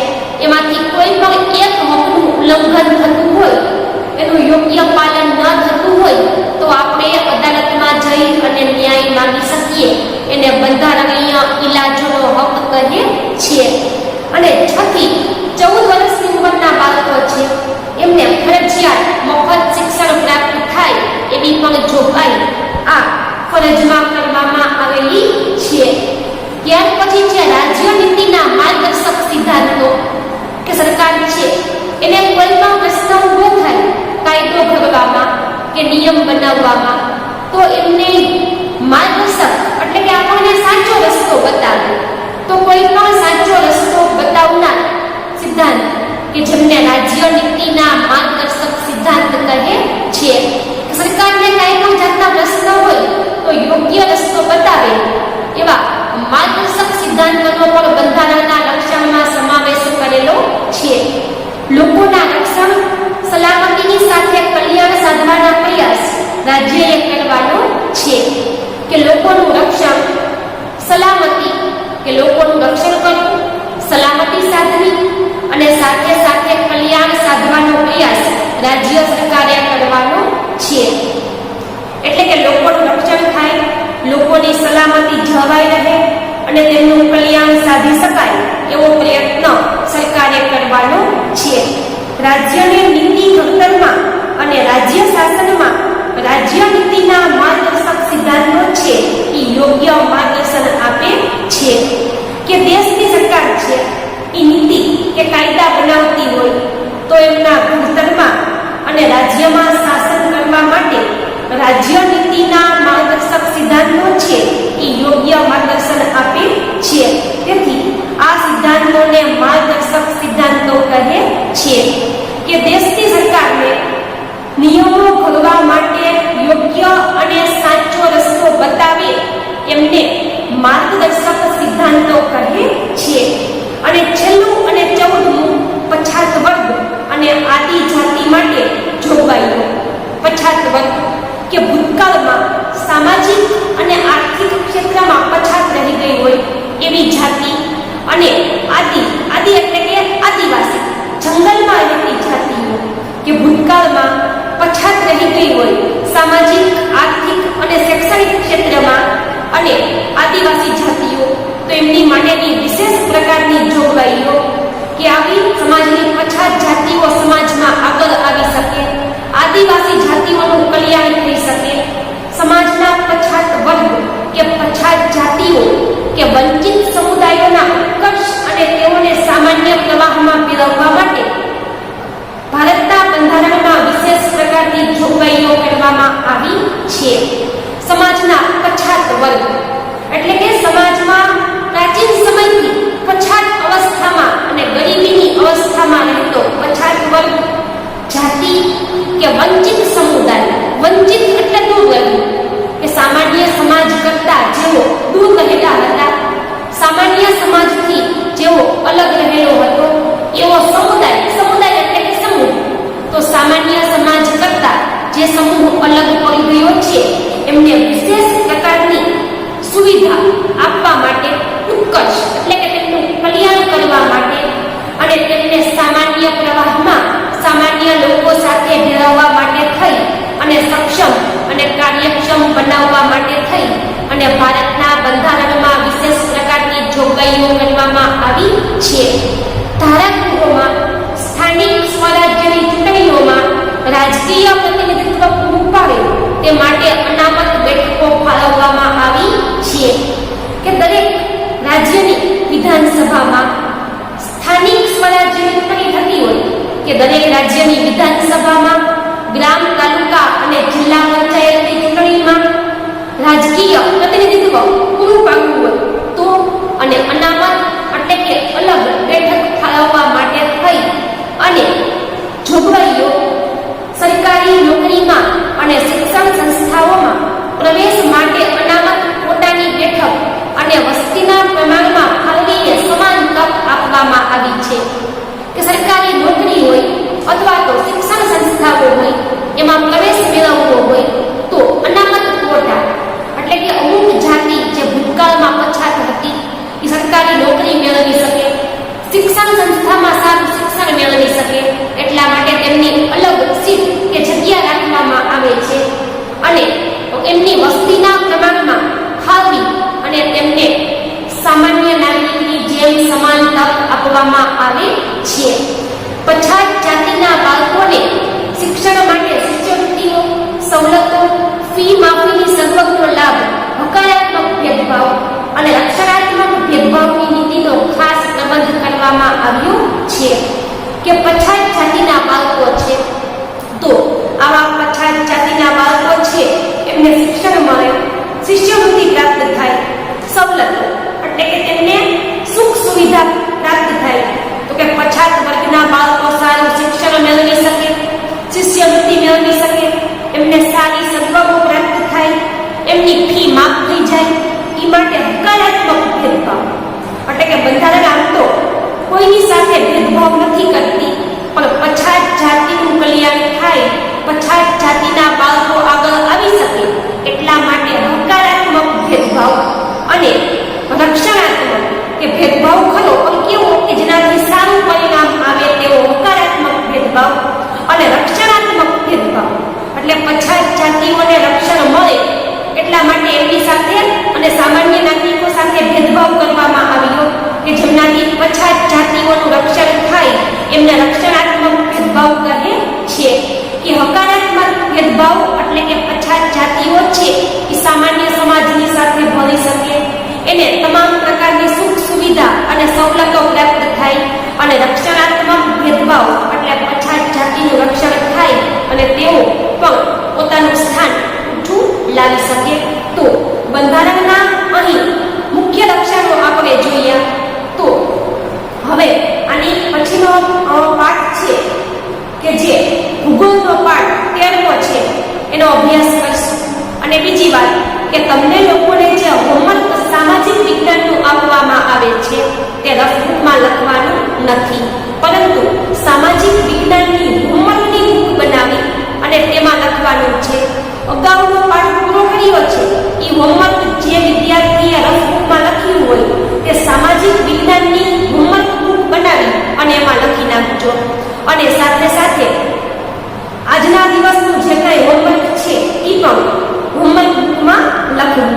Speaker 1: એમાંથી કોઈ પણ એક હકનું ઉલ્લંઘન થતું હોય, એનું યોગ્ય પાલન ન થતું હોય તો આપણે અદાલતમાં જઈ અને ન્યાય માગી શકીએ. એને બંધારણીય ઇલાજનો હક કહે છે. અને 6 થી 14 વર્ષની ઉંમરના બાળકો છે એમને ફરજિયાત મફત શિક્ષણ પ્રાપ્ત થાય એવી પણ જોગવાઈ આ ફરજમાં કરવામાં આવેલી છે. ત્યાર પછી છે રાજ્ય નીતિના માર્ગદર્શક સિદ્ધાંતો. કે સરકાર છે એને કોઈ પણ પ્રશ્ન ઊભો થાય કાયદો ઘડવામાં કે નિયમ બનાવવામાં તો એમને માર્ગદર્શક એટલે કે આપણને સાચો રસ્તો બતાવે. તો કોઈ પણ સાચો રસ્તો બતાવનાર સિદ્ધાંત કે જેમને રાજ્ય નીતિના માર્ગદર્શક સિદ્ધાંત કહે છે. સરકારને કાંઈ પણ જાતના પ્રશ્ન હોય તો યોગ્ય રસ્તો બતાવે એવા માર્ગદર્શક સિદ્ધાંતોનો પણ બંધારણના લક્ષણમાં સમાવેશ કરેલો છે. લોકોના રક્ષણ, સલામતીની સાથે કલ્યાણ સાધવાના પ્રયાસ રાજ્યએ કરવાનો છે. કે લોકોનું રક્ષણ, સલામતી, કે લોકોનું રક્ષણ કરવું, સલામતી સાધવી અને સાથે સાથે કલ્યાણ સાધવાનો પ્રયાસ રાજ્ય સરકારે કરવાનો છે. એટલે કે લોકોનું રક્ષણ થાય, લોકોની સલામતી જળવાઈ રહે અને તેમનું કલ્યાણ સાધી શકાય એવો પ્રયત્ન સરકારે કરવાનો છે. રાજ્યની નીતિ ઘડતરમાં અને રાજ્ય શાસનમાં રાજ્ય નીતિના માર્ગદર્શક સિદ્ધાંતો છે એ યોગ્ય માર્ગદર્શન આપે છે. કે દેશની સરકાર છે એ નીતિ કે કાયદા બનાવતી હોય તો એમના ઘડતરમાં અને રાજ્યમાં શાસન કરવા માટે રાજ્ય નીતિના માર્ગદર્શક સિદ્ધાંતો છે એ યોગ્ય માર્ગદર્શન આપે છે. તેથી આ સિદ્ધાંતોને માર્ગદર્શક સિદ્ધાંતો કહે છે. કે દેશની સરકારને નિયમો ઘડવા માટે યોગ્ય અને સાચો રસ્તો બતાવે એમને માર્ગદર્શક સિદ્ધાંતો કહે છે. અને છેલ્લું અને 14મું પછાત વર્ગ અને આદિજાતિ માટે જોગવાઈઓ. પછાત વર્ગ કે ભૂતકાળમાં સામાજિક અને આર્થિક ક્ષેત્રમાં પછાત રહી ગઈ હોય એવી જાતિ અને આદિ એટલે કે આદિવાસી જંગલમાં રહેતી જાતિઓ કે ભૂતકાળમાં પછાત રહી ગઈ હોય સામાજિક, આર્થિક અને શૈક્ષણિક ક્ષેત્રમાં અને આદિવાસી જાતિઓ તો એમની માટેની વિશેષ પ્રકારની જોગવાઈઓ કે આવી સમાજની પછાત જાતિઓ સમાજમાં આગળ આવી શકે, આદિવાસી જાતિઓનું કલ્યાણ થઈ શકે, સમાજના પછાત વર્ગ કે પછાત જાતિઓ કે વંચિત સમુદાયોના ઉત્કર્ષ અને તેઓને સામાન્ય પ્રવાહમાં ફેરવવા માટે ભારતના બંધારણમાં વિશેષ પ્રકારની જોગવાઈઓ કરવામાં આવી છે. સમાજના પછાત વર્ગ એટલે કે સમાજમાં પ્રાચીન સમયથી પછાત અવસ્થામાં અને ગરીબીની અવસ્થામાં રહેતો પછાત વર્ગ, જાતિ કે વંચિત સમુદાય. વંચિત એટલે દૂર રહેવું, કે સામાન્ય સમાજ કરતા જેઓ દૂર રહેલા હતા, સામાન્ય સમાજથી જેઓ અલગ રહેલો હતો એવો સમુદાય. સમુદાય એટલે કે સમૂહ. તો સામાન્ય સમાજ કરતા જે સમૂહ અલગ પડી ગયો છે એમને વિશેષ પ્રકારની સુવિધા આપવા માટે, ઉત્કર્ષ એટલે કે તેમનું કલ્યાણ કરવા માટે અને તેમને સામાન્ય પ્રવાહમાં સામાન્ય લોકો સાથે ભેળવવા માટે થઈ અને સક્ષમ અને કાર્યક્ષમ બનાવવા માટે થઈ અને ભારતના બંધારણમાં વિશેષ પ્રકારની જોગવાઈઓ કરવામાં આવી છે. ધારાગૃહોમાં સ્થાનિક સ્વરાજ્યની ચૂંટણીઓમાં રાજકીય પ્રતિનિધિત્વ
Speaker 2: સરકારી નોકરી મેળવી શકે, શિક્ષણ સંસ્થામાં સારું શિક્ષણ મેળવી શકે એટલા માટે તેમની અલગ સીટ કે જગ્યા રાખવામાં આવે છે અને એમની વસ્તીના પ્રમાણમાં ફાળવી અને તેમને સામાન્ય નાગરિકની જેમ સમાન તક આપવામાં આવે છે. પછાત જાતિના બાળકોને શિક્ષણ માટે શિષ્યવૃત્તિઓ, સવલતો, ફી માફીની સગવડનો લાભ, હકારાત્મક ભેદભાવ અને રક્ષણાત્મક ભેદભાવની નીતિનો ખાસ પ્રબંધ કરવામાં આવ્યો છે. કે પછાત જાતિના બાળકો છે તો આવા પછાત જાતિના બાળકો છે એમને શિક્ષણ મળે, શિષ્યવૃત્તિ પ્રાપ્ત થાય, સવલતો એટલે કે તેમને સુખ સુવિધા પ્રાપ્ત થાય. તો કે પછાત વર્ગના બાળકો સારું શિક્ષણ મેળવી શકે, શિષ્યવૃત્તિ મેળવી શકે, એમને સારી સગવડો પ્રાપ્ત થાય, એમની ફી માફ થઈ જાય, એ માટે હકારાત્મક ભેદભાવ એટલે કે બંધારણ આમ તો કોઈની સાથે ભેદભાવ નથી કરતી, પણ પછાત જાતિનું કલ્યાણ થાય, પછાત જાતિના બાળકો આગળ આવી શકે એટલા માટે હકારાત્મક ભેદભાવ અને રક્ષણાત્મક કે ભેદભાવ ખરો પણ કેવો કે જેનાથી સારું પરિણામ આવે તેવો હકારાત્મક ભેદભાવ અને રક્ષણાત્મક ભેદભાવ એટલે પછાત જાતિઓને રક્ષણ મળે એટલા માટે એમની સાથે અને સામાન્ય નાગરિકો સાથે ભેદભાવ કરવામાં આવ્યો કે જેમનાથી પછાત જાતિઓનું રક્ષણ થાય એમને રક્ષણાત્મક ભેદભાવ કહે છે. કે હકારાત્મક ભેદભાવ એટલે કે પછાત જાતિઓ છે એ સામાન્ય સમાજની સાથે ભળી શકે, એને તમામ પ્રકારની સુખ સુવિધા અને સવલતો પ્રાપ્ત થાય, અને રક્ષણાત્મક ભેદભાવ એટલે પછાત જાતિનું રક્ષણ થાય અને તેઓ પણ પોતાનું સ્થાન ઊંચું લાવી શકે. તો બંધારણના અહીં મુખ્ય લક્ષણો આપણે જોઈએ તો હવે આની પછીનો પાઠ છે કે જે ભૂગોળનો પાઠ 13મો છે એનો અભ્યાસ કરશું. અને બીજી વાત કે તમને લોકોને જે હોમવર્ક સામાજિક વિજ્ઞાનનું આપવામાં આવે છે તે રફબુકમાં લખવાનું નથી, પરંતુ સામાજિક વિજ્ઞાનની હોમવર્કની બુક બનાવી અને તેમાં લખવાનું છે. અગાઉનો પાઠ પૂરો કર્યો છે એ હોમવર્ક જે વિદ્યાર્થીએ રફબુકમાં લખ્યું હોય તે સામાજિક વિજ્ઞાનની હોમવર્ક બુક બનાવી અને એમાં લખી નાખજો. અને સાથે સાથે આજના દિવસનું જે કંઈ હોમવર્ક છે એ પણ હોમવર્ક બુકમાં લખવું.